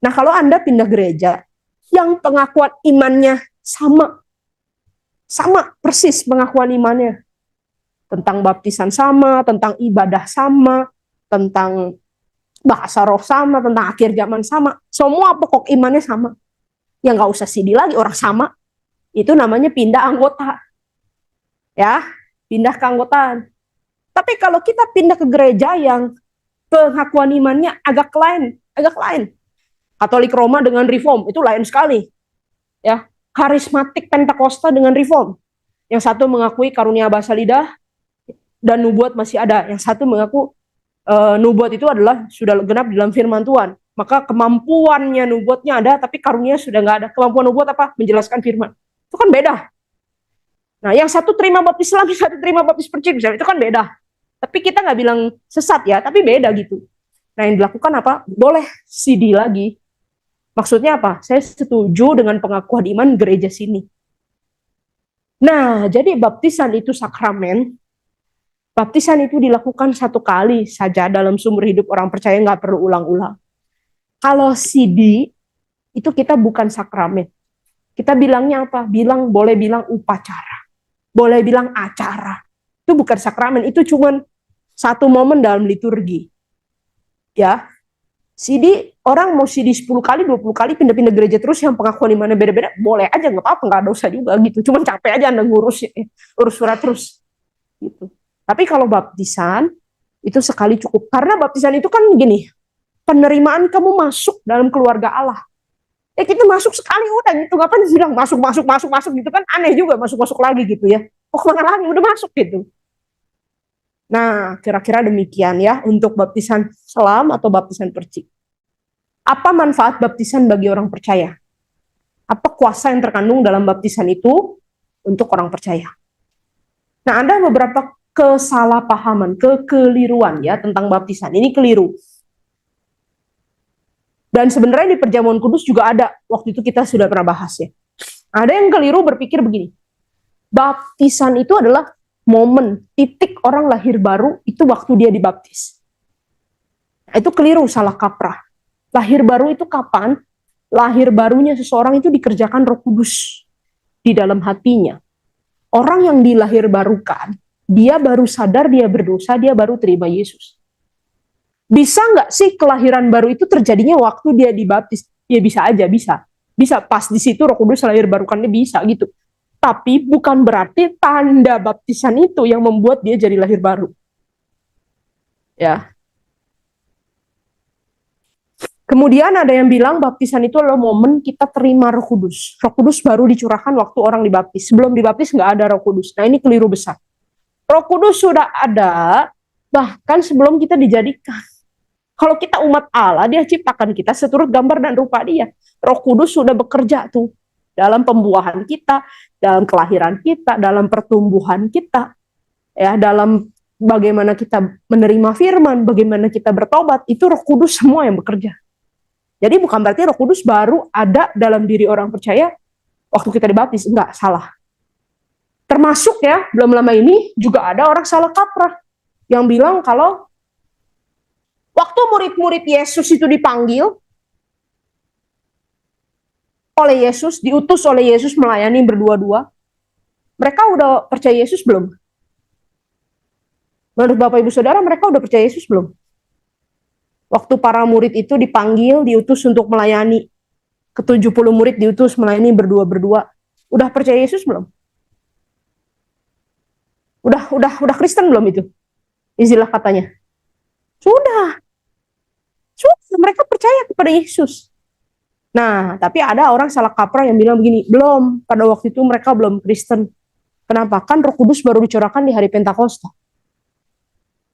Nah, kalau Anda pindah gereja yang pengakuan imannya sama persis pengakuan imannya. Tentang baptisan sama, tentang ibadah sama, tentang bahasa roh sama, tentang akhir zaman sama. Semua pokok imannya sama. Ya nggak usah CD lagi, orang sama. Itu namanya pindah anggota. Ya, pindah keanggotaan. Tapi kalau kita pindah ke gereja yang pengakuan imannya agak lain. Katolik Roma dengan Reform itu lain sekali. Ya, karismatik Pentakosta dengan Reform. Yang satu mengakui karunia bahasa lidah dan nubuat masih ada. Yang satu mengaku nubuat itu adalah sudah genap dalam firman Tuhan. Maka kemampuannya nubuatnya ada, tapi karunia sudah nggak ada. Kemampuan nubuat apa? Menjelaskan firman. Itu kan beda. Nah, yang satu terima baptis Islam, yang satu terima baptis percaya, itu kan beda. Tapi kita nggak bilang sesat ya, tapi beda gitu. Nah, yang dilakukan apa? Boleh CD lagi. Maksudnya apa? Saya setuju dengan pengakuan iman gereja sini. Nah, jadi baptisan itu sakramen. Baptisan itu dilakukan satu kali saja dalam sumber hidup orang percaya, nggak perlu ulang-ulang. Kalau CD, itu kita bukan sakramen. Kita bilangnya apa? Boleh bilang upacara. Boleh bilang acara. Itu bukan sakramen, itu cuma satu momen dalam liturgi. Ya, CD, orang mau CD 10 kali, 20 kali, pindah-pindah gereja terus yang pengakuan imannya beda-beda, boleh aja, nggak apa-apa, nggak dosa juga gitu. Cuman capek aja Anda urus surat terus. Gitu. Tapi kalau baptisan, itu sekali cukup. Karena baptisan itu kan gini, penerimaan kamu masuk dalam keluarga Allah. Ya kita masuk sekali udah gitu, ngapain bilang masuk gitu kan aneh juga, masuk lagi gitu ya. Oh kemana lagi, udah masuk gitu. Nah, kira-kira demikian ya untuk baptisan selam atau baptisan percik. Apa manfaat baptisan bagi orang percaya? Apa kuasa yang terkandung dalam baptisan itu untuk orang percaya? Nah, ada beberapa kesalahpahaman, kekeliruan ya tentang baptisan. Ini keliru. Dan sebenarnya di perjamuan kudus juga ada. Waktu itu kita sudah pernah bahas ya. Ada yang keliru berpikir begini. Baptisan itu adalah momen, titik orang lahir baru itu waktu dia dibaptis. Itu keliru, salah kaprah. Lahir baru itu kapan? Lahir barunya seseorang itu dikerjakan Roh Kudus di dalam hatinya. Orang yang dilahir barukan, dia baru sadar dia berdosa, dia baru terima Yesus. Bisa nggak sih kelahiran baru itu terjadinya waktu dia dibaptis? Ya bisa aja, bisa. Bisa pas di situ Roh Kudus lahir barukannya bisa gitu. Tapi bukan berarti tanda baptisan itu yang membuat dia jadi lahir baru. Ya. Kemudian ada yang bilang baptisan itu adalah momen kita terima Roh Kudus. Roh Kudus baru dicurahkan waktu orang dibaptis. Sebelum dibaptis nggak ada Roh Kudus. Nah ini keliru besar. Roh Kudus sudah ada bahkan sebelum kita dijadikan. Kalau kita umat Allah, dia ciptakan kita seturut gambar dan rupa dia. Roh Kudus sudah bekerja tuh. Dalam pembuahan kita, dalam kelahiran kita, dalam pertumbuhan kita, ya, dalam bagaimana kita menerima firman, bagaimana kita bertobat, itu Roh Kudus semua yang bekerja. Jadi bukan berarti Roh Kudus baru ada dalam diri orang percaya waktu kita dibaptis, enggak, salah. Termasuk ya, belum lama ini juga ada orang salah kaprah yang bilang kalau waktu murid-murid Yesus itu dipanggil oleh Yesus, diutus oleh Yesus melayani berdua-dua, mereka udah percaya Yesus belum? Menurut Bapak Ibu Saudara, mereka udah percaya Yesus belum? Waktu para murid itu dipanggil, diutus untuk melayani, ke-70 murid diutus melayani berdua-berdua. Udah percaya Yesus belum? Udah Kristen belum itu? Istilah katanya. Sudah. Mereka percaya kepada Yesus. Nah, tapi ada orang salah kaprah yang bilang begini, belum, pada waktu itu mereka belum Kristen. Kenapa? Kan Roh Kudus baru dicurahkan di hari Pentakosta.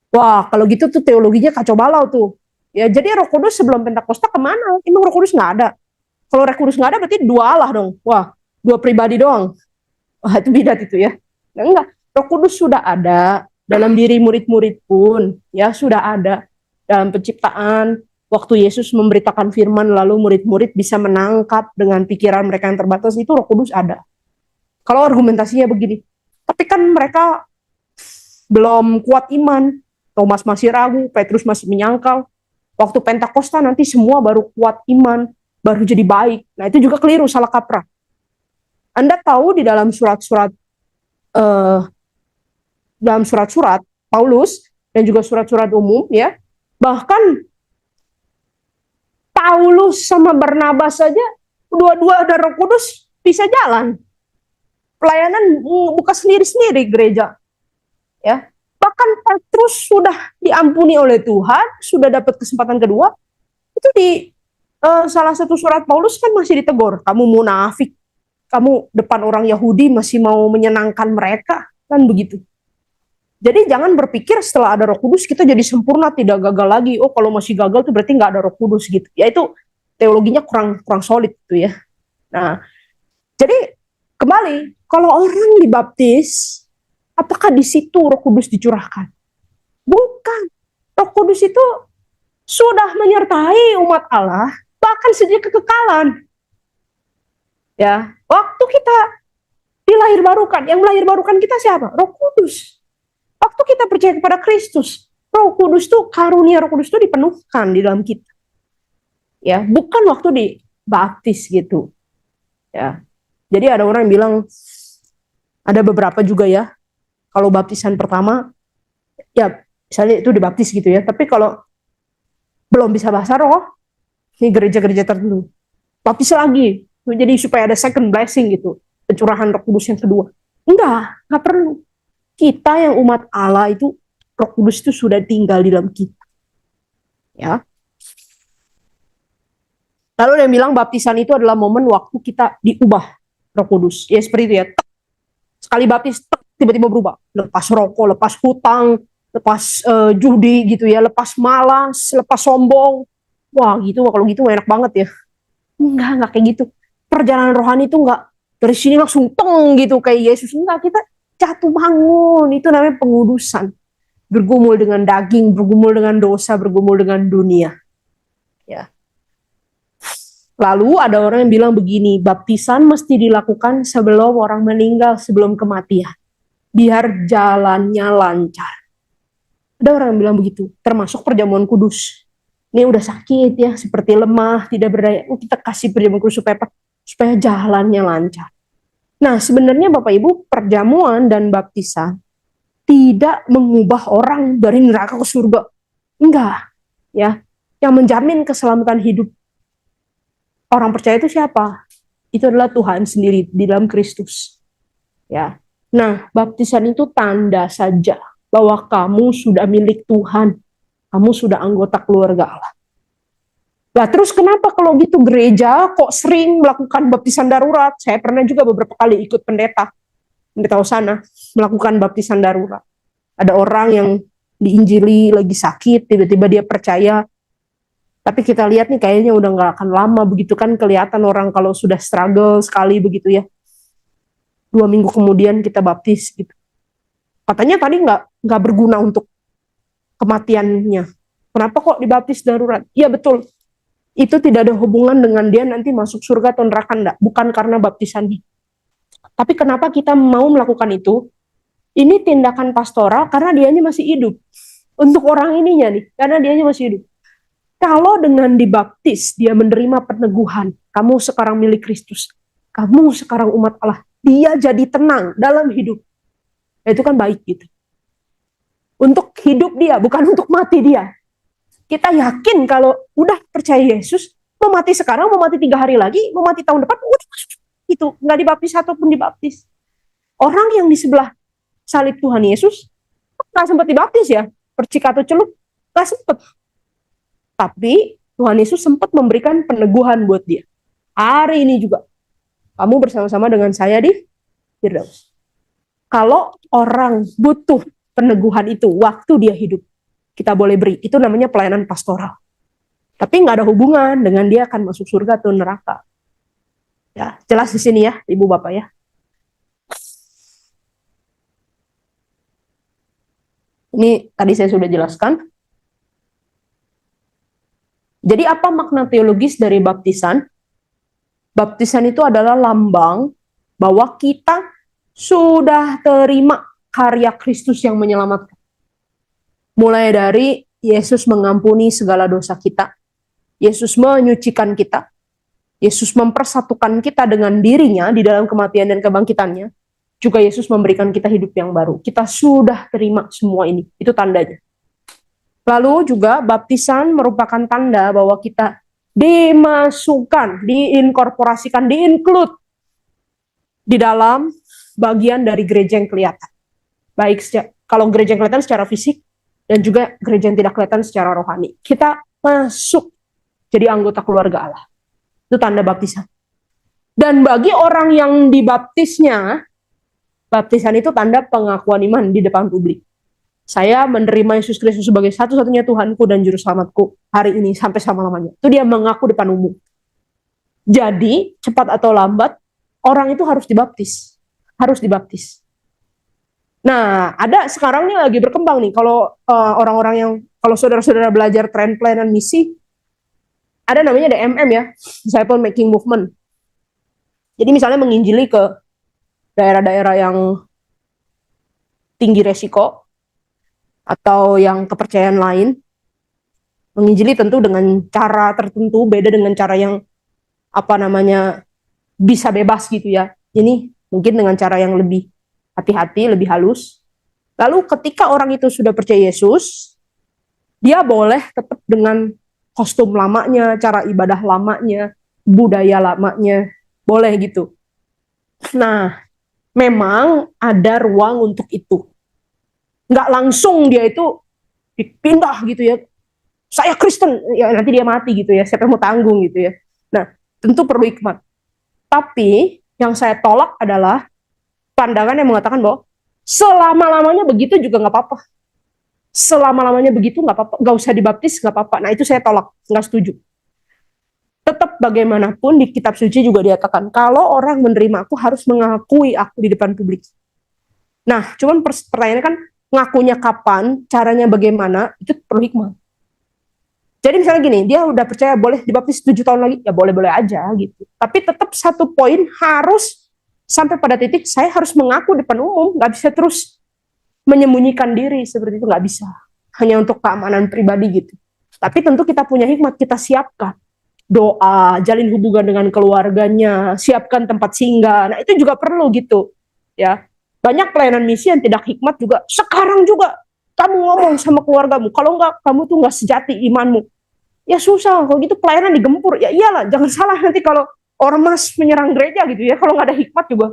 Wah, kalau gitu tuh teologinya kacau balau tuh. Ya, jadi Roh Kudus sebelum Pentakosta kemana? Emang Roh Kudus nggak ada? Kalau Roh Kudus nggak ada berarti dua Allah dong. Wah, dua pribadi doang. Wah, itu bidat itu ya. Nah, enggak, Roh Kudus sudah ada dalam diri murid-murid pun, ya sudah ada dalam penciptaan. Waktu Yesus memberitakan firman, lalu murid-murid bisa menangkap dengan pikiran mereka yang terbatas, itu Roh Kudus ada. Kalau argumentasinya begini, tapi kan mereka belum kuat iman, Thomas masih ragu, Petrus masih menyangkal. Waktu Pentakosta nanti semua baru kuat iman, baru jadi baik. Nah, itu juga keliru, salah kaprah. Anda tahu di dalam surat-surat Paulus dan juga surat-surat umum, ya, bahkan Paulus sama Barnabas saja dua-dua ada Roh Kudus bisa jalan. Pelayanan buka sendiri-sendiri gereja. Ya. Bahkan Petrus sudah diampuni oleh Tuhan, sudah dapat kesempatan kedua. Itu di salah satu surat Paulus kan masih ditegur, kamu munafik. Kamu depan orang Yahudi masih mau menyenangkan mereka, kan begitu. Jadi jangan berpikir setelah ada Roh Kudus kita jadi sempurna, tidak gagal lagi. Oh, kalau masih gagal tuh berarti nggak ada Roh Kudus gitu. Ya itu teologinya kurang solid gitu ya. Nah, jadi kembali, kalau orang dibaptis, apakah di situ Roh Kudus dicurahkan? Bukan. Roh Kudus itu sudah menyertai umat Allah bahkan sejak kekekalan. Ya, waktu kita dilahirbarukan, yang melahirbarukan kita siapa? Roh Kudus. Waktu kita percaya kepada Kristus, Roh Kudus tuh, karunia Roh Kudus tuh dipenuhkan di dalam kita. Ya, bukan waktu dibaptis gitu. Ya. Jadi ada orang yang bilang, ada beberapa juga ya, kalau baptisan pertama, ya misalnya itu dibaptis gitu ya, tapi kalau belum bisa bahasa roh, ini gereja-gereja tertentu, baptis lagi, jadi supaya ada second blessing gitu, pencurahan Roh Kudus yang kedua. Enggak perlu. Kita yang umat Allah itu, Roh Kudus itu sudah tinggal di dalam kita. Ya. Lalu yang bilang baptisan itu adalah momen waktu kita diubah Roh Kudus. Ya seperti itu ya. Sekali baptis, tiba-tiba berubah. Lepas rokok, lepas hutang, lepas judi gitu ya, lepas malas, lepas sombong. Wah gitu, kalau gitu enak banget ya. Enggak kayak gitu. Perjalanan rohani itu enggak dari sini langsung teng gitu kayak Yesus. Enggak, kita jatuh bangun, itu namanya pengudusan. Bergumul dengan daging, bergumul dengan dosa, bergumul dengan dunia. Ya. Lalu ada orang yang bilang begini, baptisan mesti dilakukan sebelum orang meninggal, sebelum kematian. Biar jalannya lancar. Ada orang yang bilang begitu, termasuk perjamuan kudus. Ini udah sakit ya, seperti lemah, tidak berdaya. Kita kasih perjamuan kudus supaya jalannya lancar. Nah, sebenarnya Bapak Ibu, perjamuan dan baptisan tidak mengubah orang dari neraka ke surga. Enggak, ya. Yang menjamin keselamatan hidup orang percaya itu siapa? Itu adalah Tuhan sendiri di dalam Kristus. Ya. Nah, baptisan itu tanda saja bahwa kamu sudah milik Tuhan. Kamu sudah anggota keluarga Allah. Nah, terus kenapa kalau gitu gereja kok sering melakukan baptisan darurat? Saya pernah juga beberapa kali ikut pendeta Hosana melakukan baptisan darurat. Ada orang yang diinjili lagi sakit, tiba-tiba dia percaya. Tapi kita lihat nih kayaknya udah nggak akan lama, begitu kan kelihatan orang kalau sudah struggle sekali begitu ya. 2 minggu kemudian kita baptis gitu. Katanya tadi nggak berguna untuk kematiannya. Kenapa kok dibaptis darurat? Iya betul. Itu tidak ada hubungan dengan dia nanti masuk surga atau neraka, enggak. Bukan karena baptisannya. Tapi kenapa kita mau melakukan itu? Ini tindakan pastoral karena dianya masih hidup. Untuk orang ininya nih, karena dianya masih hidup. Kalau dengan dibaptis, dia menerima peneguhan. Kamu sekarang milik Kristus. Kamu sekarang umat Allah. Dia jadi tenang dalam hidup. Itu kan baik gitu. untuk hidup dia, bukan untuk mati dia. Kita yakin kalau udah percaya Yesus, mau mati sekarang, mau mati 3 hari lagi, mau mati tahun depan, udah itu nggak dibaptis ataupun dibaptis. Orang yang di sebelah salib Tuhan Yesus nggak sempat dibaptis ya, percik atau celup, nggak sempat. Tapi Tuhan Yesus sempat memberikan peneguhan buat dia. Hari ini juga, kamu bersama-sama dengan saya di Firdaus. Kalau orang butuh peneguhan itu waktu dia hidup, kita boleh beri. Itu namanya pelayanan pastoral. Tapi nggak ada hubungan dengan dia akan masuk surga atau neraka. Ya, jelas di sini ya, Ibu Bapak ya. Ini tadi saya sudah jelaskan. Jadi apa makna teologis dari baptisan? Baptisan itu adalah lambang bahwa kita sudah terima karya Kristus yang menyelamatkan. Mulai dari Yesus mengampuni segala dosa kita, Yesus menyucikan kita, Yesus mempersatukan kita dengan dirinya di dalam kematian dan kebangkitannya, juga Yesus memberikan kita hidup yang baru. Kita sudah terima semua ini, itu tandanya. Lalu juga baptisan merupakan tanda bahwa kita dimasukkan, diinkorporasikan, diinclude di dalam bagian dari gereja yang kelihatan. Baik kalau gereja yang kelihatan secara fisik dan juga gereja yang tidak kelihatan secara rohani. Kita masuk jadi anggota keluarga Allah. Itu tanda baptisan. Dan bagi orang yang dibaptisnya, baptisan itu tanda pengakuan iman di depan publik. Saya menerima Yesus Kristus sebagai satu-satunya Tuhanku dan Juru Selamatku hari ini sampai selama-lamanya. Itu dia mengaku depan umum. Jadi, cepat atau lambat, orang itu harus dibaptis. Harus dibaptis. Nah, ada sekarang nih lagi berkembang nih, kalau orang-orang yang, kalau saudara-saudara belajar tren pelayanan misi, ada namanya DMM ya, Disciple Making Movement. Jadi misalnya menginjili ke daerah-daerah yang tinggi resiko, atau yang kepercayaan lain, menginjili tentu dengan cara tertentu, beda dengan cara yang bisa bebas gitu ya. Ini mungkin dengan cara yang lebih hati-hati, lebih halus. Lalu ketika orang itu sudah percaya Yesus, dia boleh tetap dengan kostum lamanya, cara ibadah lamanya, budaya lamanya, boleh gitu. Nah, memang ada ruang untuk itu. Nggak langsung dia itu dipindah gitu ya, saya Kristen, ya nanti dia mati gitu ya, siapa yang mau tanggung gitu ya. Nah, tentu perlu hikmat. Tapi yang saya tolak adalah pandangan yang mengatakan bahwa selama-lamanya begitu juga nggak apa-apa. Selama-lamanya begitu nggak apa-apa, nggak usah dibaptis nggak apa-apa. Nah itu saya tolak, nggak setuju. Tetap bagaimanapun di kitab suci juga dikatakan, kalau orang menerima aku harus mengakui aku di depan publik. Nah, cuman pertanyaannya kan, ngakunya kapan, caranya bagaimana, itu perlu hikmah. Jadi misalnya gini, dia udah percaya boleh dibaptis 7 tahun lagi, ya boleh-boleh aja gitu. Tapi tetap satu poin, harus sampai pada titik saya harus mengaku depan umum, nggak bisa terus menyembunyikan diri seperti itu, nggak bisa. Hanya untuk keamanan pribadi gitu. Tapi tentu kita punya hikmat, kita siapkan doa, jalin hubungan dengan keluarganya, siapkan tempat singgah. Nah itu juga perlu gitu, ya. Banyak pelayanan misi yang tidak hikmat juga. Sekarang juga kamu ngomong sama keluargamu, kalau enggak kamu tuh nggak sejati imanmu. Ya susah, kalau gitu pelayanan digempur. Ya iyalah, jangan salah nanti kalau ormas menyerang gereja gitu ya, kalau nggak ada hikmat juga.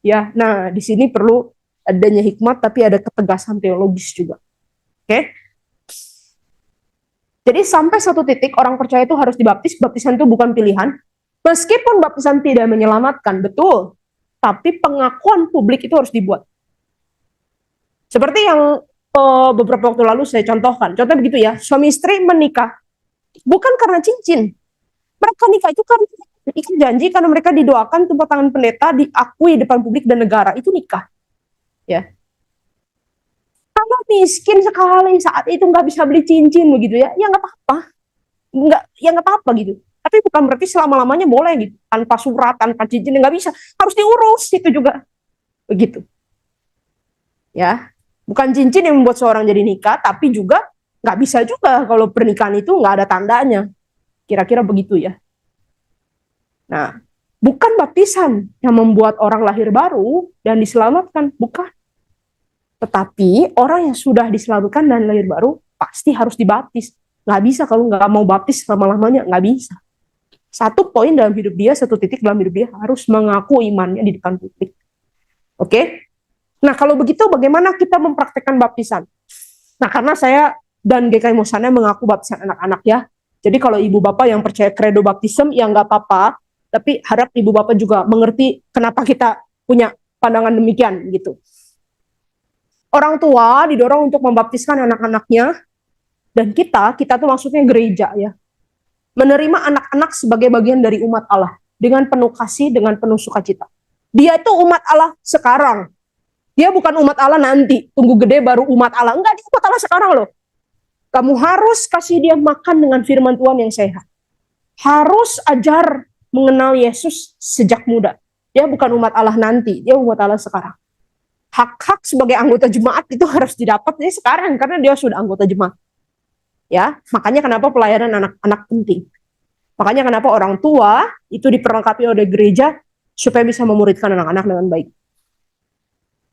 Ya, nah di sini perlu adanya hikmat, tapi ada ketegasan teologis juga. Oke? Jadi sampai satu titik orang percaya itu harus dibaptis, baptisan itu bukan pilihan. Meskipun baptisan tidak menyelamatkan, betul. Tapi pengakuan publik itu harus dibuat. Seperti yang beberapa waktu lalu saya contohkan. Contohnya begitu ya, suami istri menikah bukan karena cincin. Mereka nikah itu kan ikat janji karena mereka didoakan tumpah tangan pendeta, diakui depan publik dan negara, itu nikah. Ya. Kalau miskin sekali saat itu nggak bisa beli cincin begitu ya, ya nggak apa-apa. Ya nggak apa-apa gitu. Tapi bukan berarti selama-lamanya boleh gitu, tanpa surat, tanpa cincin, nggak bisa. Harus diurus itu juga, begitu. Ya, bukan cincin yang membuat seorang jadi nikah, tapi juga nggak bisa juga kalau pernikahan itu nggak ada tandanya. Kira-kira begitu ya. Nah, bukan baptisan yang membuat orang lahir baru dan diselamatkan, bukan. Tetapi orang yang sudah diselamatkan dan lahir baru pasti harus dibaptis. Nggak bisa kalau nggak mau baptis lama-lamanya, nggak bisa. Satu poin dalam hidup dia, satu titik dalam hidup dia harus mengaku imannya di depan publik. Oke? Nah, kalau begitu bagaimana kita mempraktekkan baptisan? Nah, karena saya dan GKI Mosana mengaku baptisan anak-anak ya. Jadi kalau ibu bapak yang percaya kredo baptism, ya nggak apa-apa. Tapi harap ibu bapak juga mengerti kenapa kita punya pandangan demikian gitu. Orang tua didorong untuk membaptiskan anak-anaknya, dan kita tuh maksudnya gereja ya, menerima anak-anak sebagai bagian dari umat Allah dengan penuh kasih, dengan penuh sukacita. Dia itu umat Allah sekarang. Dia bukan umat Allah nanti, tunggu gede baru umat Allah. Enggak, dia umat Allah sekarang loh. Kamu harus kasih dia makan dengan firman Tuhan yang sehat. Harus ajar mengenal Yesus sejak muda. Dia bukan umat Allah nanti, dia umat Allah sekarang. Hak-hak sebagai anggota jemaat itu harus didapat dia sekarang karena dia sudah anggota jemaat. Ya, makanya kenapa pelayanan anak-anak penting. Makanya kenapa orang tua itu diperlengkapi oleh gereja supaya bisa memuridkan anak-anak dengan baik.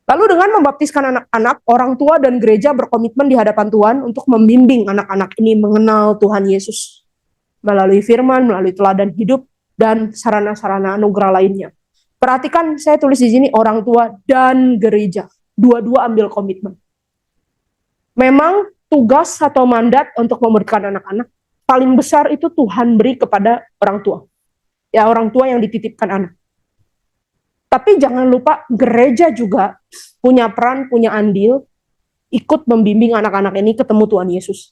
Lalu dengan membaptiskan anak-anak, orang tua dan gereja berkomitmen di hadapan Tuhan untuk membimbing anak-anak ini mengenal Tuhan Yesus melalui firman, melalui teladan hidup, dan sarana-sarana anugerah lainnya. Perhatikan, saya tulis di sini orang tua dan gereja. Dua-dua ambil komitmen. Memang tugas atau mandat untuk memberikan anak-anak paling besar itu Tuhan beri kepada orang tua. Ya, orang tua yang dititipkan anak. Tapi jangan lupa gereja juga punya peran, punya andil ikut membimbing anak-anak ini ketemu Tuhan Yesus.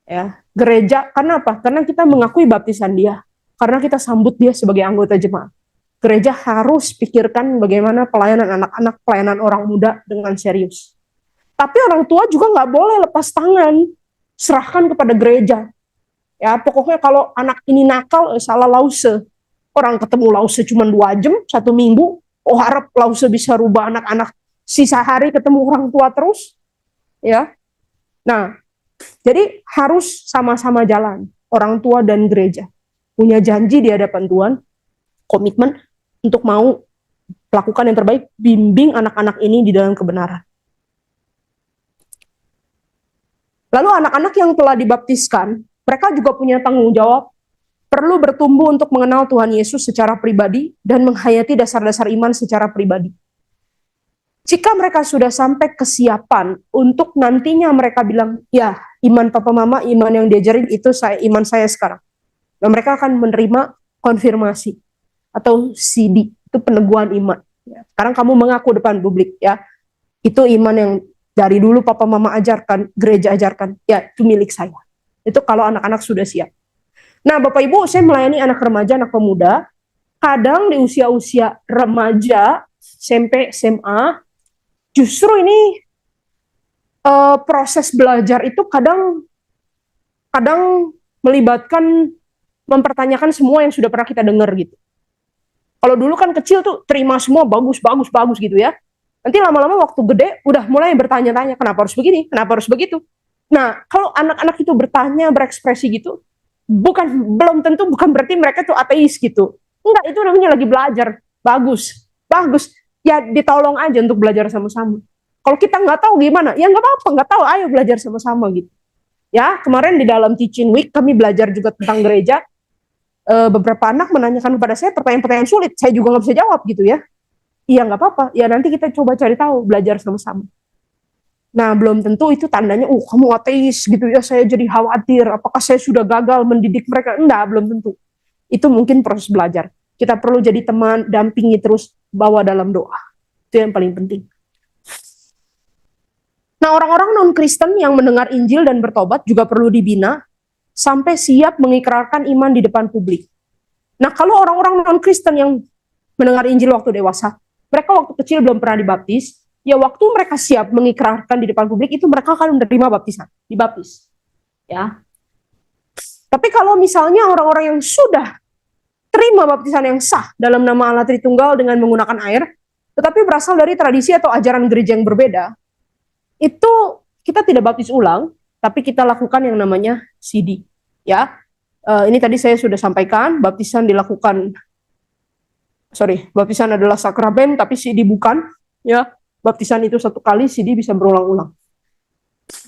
Ya, gereja karena apa? Karena kita mengakui baptisan dia, karena kita sambut dia sebagai anggota jemaat. Gereja harus pikirkan bagaimana pelayanan anak-anak, pelayanan orang muda dengan serius. Tapi orang tua juga nggak boleh lepas tangan, serahkan kepada gereja. Ya, pokoknya kalau anak ini nakal, salah lause. Orang ketemu lause cuma 2 jam, 1 minggu, harap lause bisa rubah anak-anak sisa hari ketemu orang tua terus. Ya, nah, jadi harus sama-sama jalan, orang tua dan gereja. Punya janji di hadapan Tuhan, komitmen untuk mau melakukan yang terbaik, bimbing anak-anak ini di dalam kebenaran. Lalu anak-anak yang telah dibaptiskan, mereka juga punya tanggung jawab, perlu bertumbuh untuk mengenal Tuhan Yesus secara pribadi dan menghayati dasar-dasar iman secara pribadi. Jika mereka sudah sampai kesiapan untuk nantinya mereka bilang, ya iman papa mama, iman yang diajarin itu iman saya sekarang. Dan mereka akan menerima konfirmasi atau CD, itu peneguhan iman. Sekarang kamu mengaku depan publik ya, itu iman yang dari dulu papa mama ajarkan, gereja ajarkan, ya itu milik saya. Itu kalau anak-anak sudah siap. Nah, Bapak Ibu, saya melayani anak remaja, anak pemuda. Kadang di usia-usia remaja, SMP, SMA, justru ini proses belajar itu kadang melibatkan mempertanyakan semua yang sudah pernah kita dengar gitu. Kalau dulu kan kecil tuh terima semua bagus gitu ya. Nanti lama-lama waktu gede udah mulai bertanya-tanya kenapa harus begini, kenapa harus begitu. Nah, kalau anak-anak itu bertanya, berekspresi gitu, belum tentu bukan berarti mereka tuh ateis gitu. Enggak, itu namanya lagi belajar. Bagus. Ya ditolong aja untuk belajar sama-sama. Kalau kita nggak tahu gimana, ya nggak apa-apa, nggak tahu, ayo belajar sama-sama gitu. Ya, kemarin di dalam teaching week kami belajar juga tentang gereja. Beberapa anak menanyakan kepada saya pertanyaan-pertanyaan sulit, saya juga nggak bisa jawab gitu ya. Iya nggak apa-apa, ya nanti kita coba cari tahu, belajar sama-sama. Nah, belum tentu itu tandanya, kamu ateis gitu ya, saya jadi khawatir, apakah saya sudah gagal mendidik mereka? Enggak, belum tentu. Itu mungkin proses belajar. Kita perlu jadi teman, dampingi terus, bawa dalam doa. Itu yang paling penting. Nah, orang-orang non-Kristen yang mendengar Injil dan bertobat juga perlu dibina, sampai siap mengikrarkan iman di depan publik. Nah, kalau orang-orang non-Kristen yang mendengar Injil waktu dewasa, mereka waktu kecil belum pernah dibaptis, ya waktu mereka siap mengikrarkan di depan publik itu mereka akan menerima baptisan, dibaptis. Ya. Tapi kalau misalnya orang-orang yang sudah terima baptisan yang sah dalam nama Allah Tritunggal dengan menggunakan air, tetapi berasal dari tradisi atau ajaran gereja yang berbeda, itu kita tidak baptis ulang, tapi kita lakukan yang namanya CD. Ya. Ini tadi saya sudah sampaikan, baptisan adalah sakramen, tapi CD bukan. Ya. baptisan itu satu kali, sidi bisa berulang-ulang.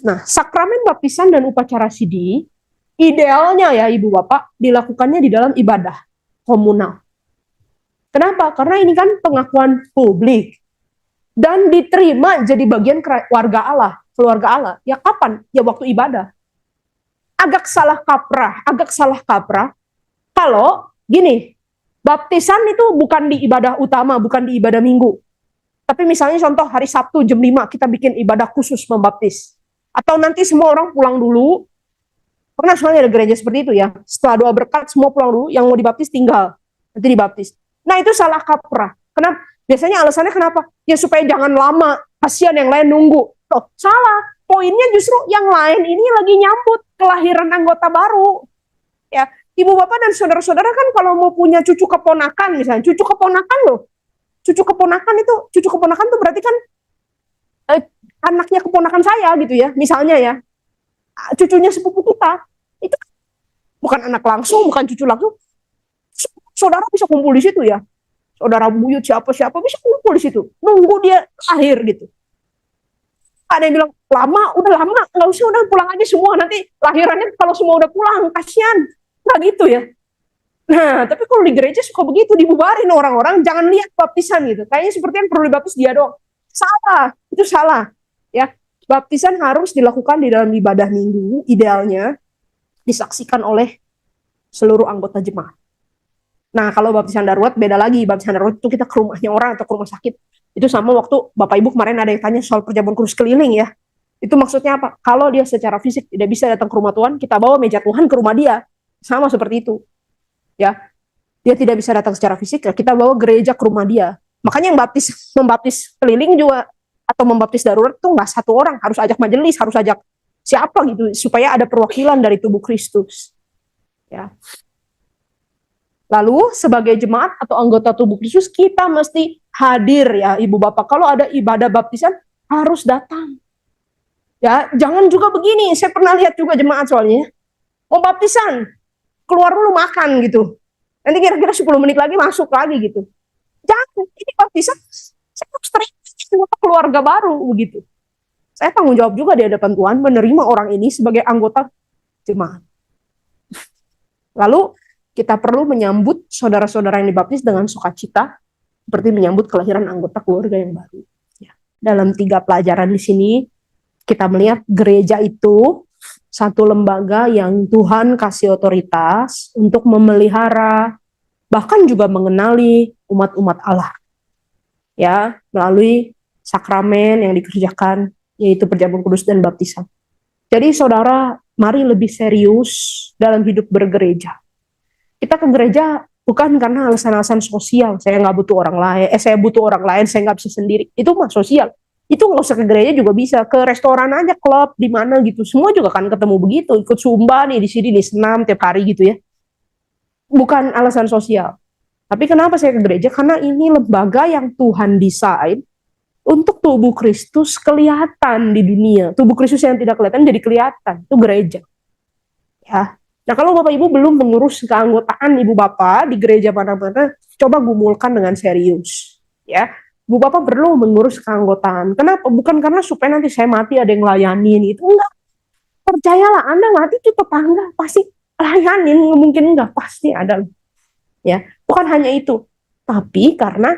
Nah, sakramen baptisan dan upacara sidi idealnya ya Ibu Bapak dilakukannya di dalam ibadah komunal. Kenapa? Karena ini kan pengakuan publik dan diterima jadi bagian warga Allah, keluarga Allah. Ya kapan? Ya waktu ibadah. Agak salah kaprah kalau gini, baptisan itu bukan di ibadah utama, bukan di ibadah minggu. Tapi misalnya contoh hari Sabtu jam 5 kita bikin ibadah khusus membaptis. Atau nanti semua orang pulang dulu. Pernah soalnya ada gereja seperti itu ya. Setelah doa berkat semua pulang dulu, yang mau dibaptis tinggal. Nanti dibaptis. Nah itu salah kaprah. Kenapa? Biasanya alasannya kenapa? Ya supaya jangan lama, kasihan yang lain nunggu. Loh, salah. Poinnya justru yang lain ini lagi nyambut kelahiran anggota baru. Ya, Ibu Bapak dan saudara-saudara kan kalau mau punya cucu keponakan misalnya, cucu keponakan tuh berarti kan anaknya keponakan saya gitu ya, misalnya ya. Cucunya sepupu kita. Itu bukan anak langsung, bukan cucu langsung. Saudara bisa kumpul di situ ya. Saudara buyut siapa-siapa bisa kumpul di situ. Nunggu dia lahir gitu. Ada yang bilang, udah lama, nggak usah, udah pulang aja semua. Nanti lahirannya kalau semua udah pulang, kasihan. Nggak gitu ya. Nah, tapi kalau di gereja suka begitu, dibubarin orang-orang, jangan lihat baptisan gitu. Kayaknya seperti yang perlu dibaptis dia dong. Salah, itu salah. Ya, baptisan harus dilakukan di dalam ibadah minggu, idealnya disaksikan oleh seluruh anggota jemaat. Nah, kalau baptisan darurat beda lagi. Baptisan darurat itu kita ke rumahnya orang atau ke rumah sakit. Itu sama waktu Bapak Ibu kemarin ada yang tanya soal perjamuan kudus keliling ya. Itu maksudnya apa? Kalau dia secara fisik tidak bisa datang ke rumah Tuhan, kita bawa meja Tuhan ke rumah dia. Sama seperti itu. Ya. Dia tidak bisa datang secara fisik, ya kita bawa gereja ke rumah dia. Makanya yang membaptis keliling juga atau membaptis darurat itu nggak satu orang, harus ajak majelis, harus ajak siapa gitu supaya ada perwakilan dari tubuh Kristus. Ya. Lalu sebagai jemaat atau anggota tubuh Kristus kita mesti hadir ya Ibu Bapak. Kalau ada ibadah baptisan harus datang. Ya, jangan juga begini. Saya pernah lihat juga jemaat soalnya. Mau baptisan, keluar dulu makan gitu. Nanti kira-kira 10 menit lagi masuk lagi gitu. Jangan, ini baptisan saya harus terima keluarga baru begitu. Saya tanggung jawab juga di hadapan Tuhan menerima orang ini sebagai anggota jemaat. Lalu kita perlu menyambut saudara-saudara yang dibaptis dengan sukacita, seperti menyambut kelahiran anggota keluarga yang baru. Ya. Dalam 3 pelajaran di sini, kita melihat gereja itu satu lembaga yang Tuhan kasih otoritas untuk memelihara, bahkan juga mengenali umat-umat Allah. Ya, melalui sakramen yang dikerjakan, yaitu perjamuan kudus dan baptisan. Jadi saudara, mari lebih serius dalam hidup bergereja. Kita ke gereja bukan karena alasan-alasan sosial. Saya nggak butuh orang lain, saya butuh orang lain, saya nggak bisa sendiri. Itu mah sosial. Itu nggak usah ke gereja juga bisa. Ke restoran aja, klub, di mana gitu. Semua juga kan ketemu begitu. Ikut Zumba nih di sini, di senam tiap hari gitu ya. Bukan alasan sosial. Tapi kenapa saya ke gereja? Karena ini lembaga yang Tuhan desain untuk tubuh Kristus kelihatan di dunia. Tubuh Kristus yang tidak kelihatan jadi kelihatan. Itu gereja. Ya. Nah, kalau Bapak Ibu belum mengurus keanggotaan Ibu Bapak di gereja mana-mana, coba gumulkan dengan serius. Ya, Ibu Bapak perlu mengurus keanggotaan. Kenapa? Bukan karena supaya nanti saya mati ada yang layanin itu. Enggak. Percayalah, Anda mati itu tetangga pasti layanin, mungkin enggak, pasti ada. Ya, bukan hanya itu. Tapi karena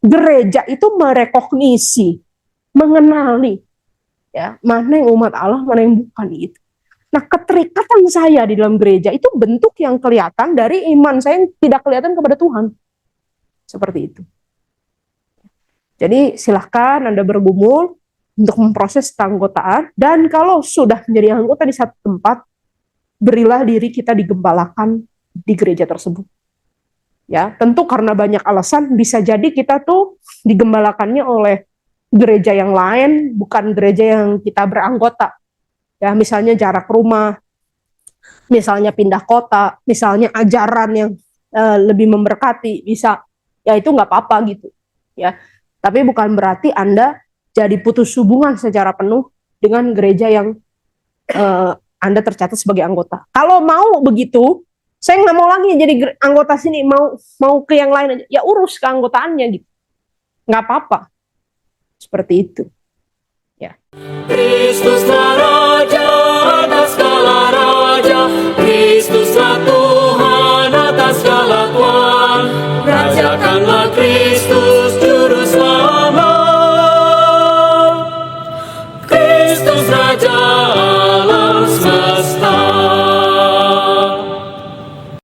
gereja itu merekognisi, mengenali ya, mana yang umat Allah, mana yang bukan itu. Nah, keterikatan saya di dalam gereja itu bentuk yang kelihatan dari iman saya yang tidak kelihatan kepada Tuhan. Seperti itu. Jadi silahkan Anda bergumul untuk memproses keanggotaan, dan kalau sudah menjadi anggota di satu tempat, berilah diri kita digembalakan di gereja tersebut. Ya, tentu karena banyak alasan, bisa jadi kita tuh digembalakannya oleh gereja yang lain, bukan gereja yang kita beranggota. Ya, misalnya jarak rumah, misalnya pindah kota, misalnya ajaran yang lebih memberkati, bisa, ya itu nggak apa-apa gitu. Ya, tapi bukan berarti Anda jadi putus hubungan secara penuh dengan gereja yang Anda tercatat sebagai anggota. Kalau mau begitu, saya nggak mau lagi jadi anggota sini, mau ke yang lain aja, ya urus keanggotaannya gitu, nggak apa-apa. Seperti itu. Ya. Kristus darah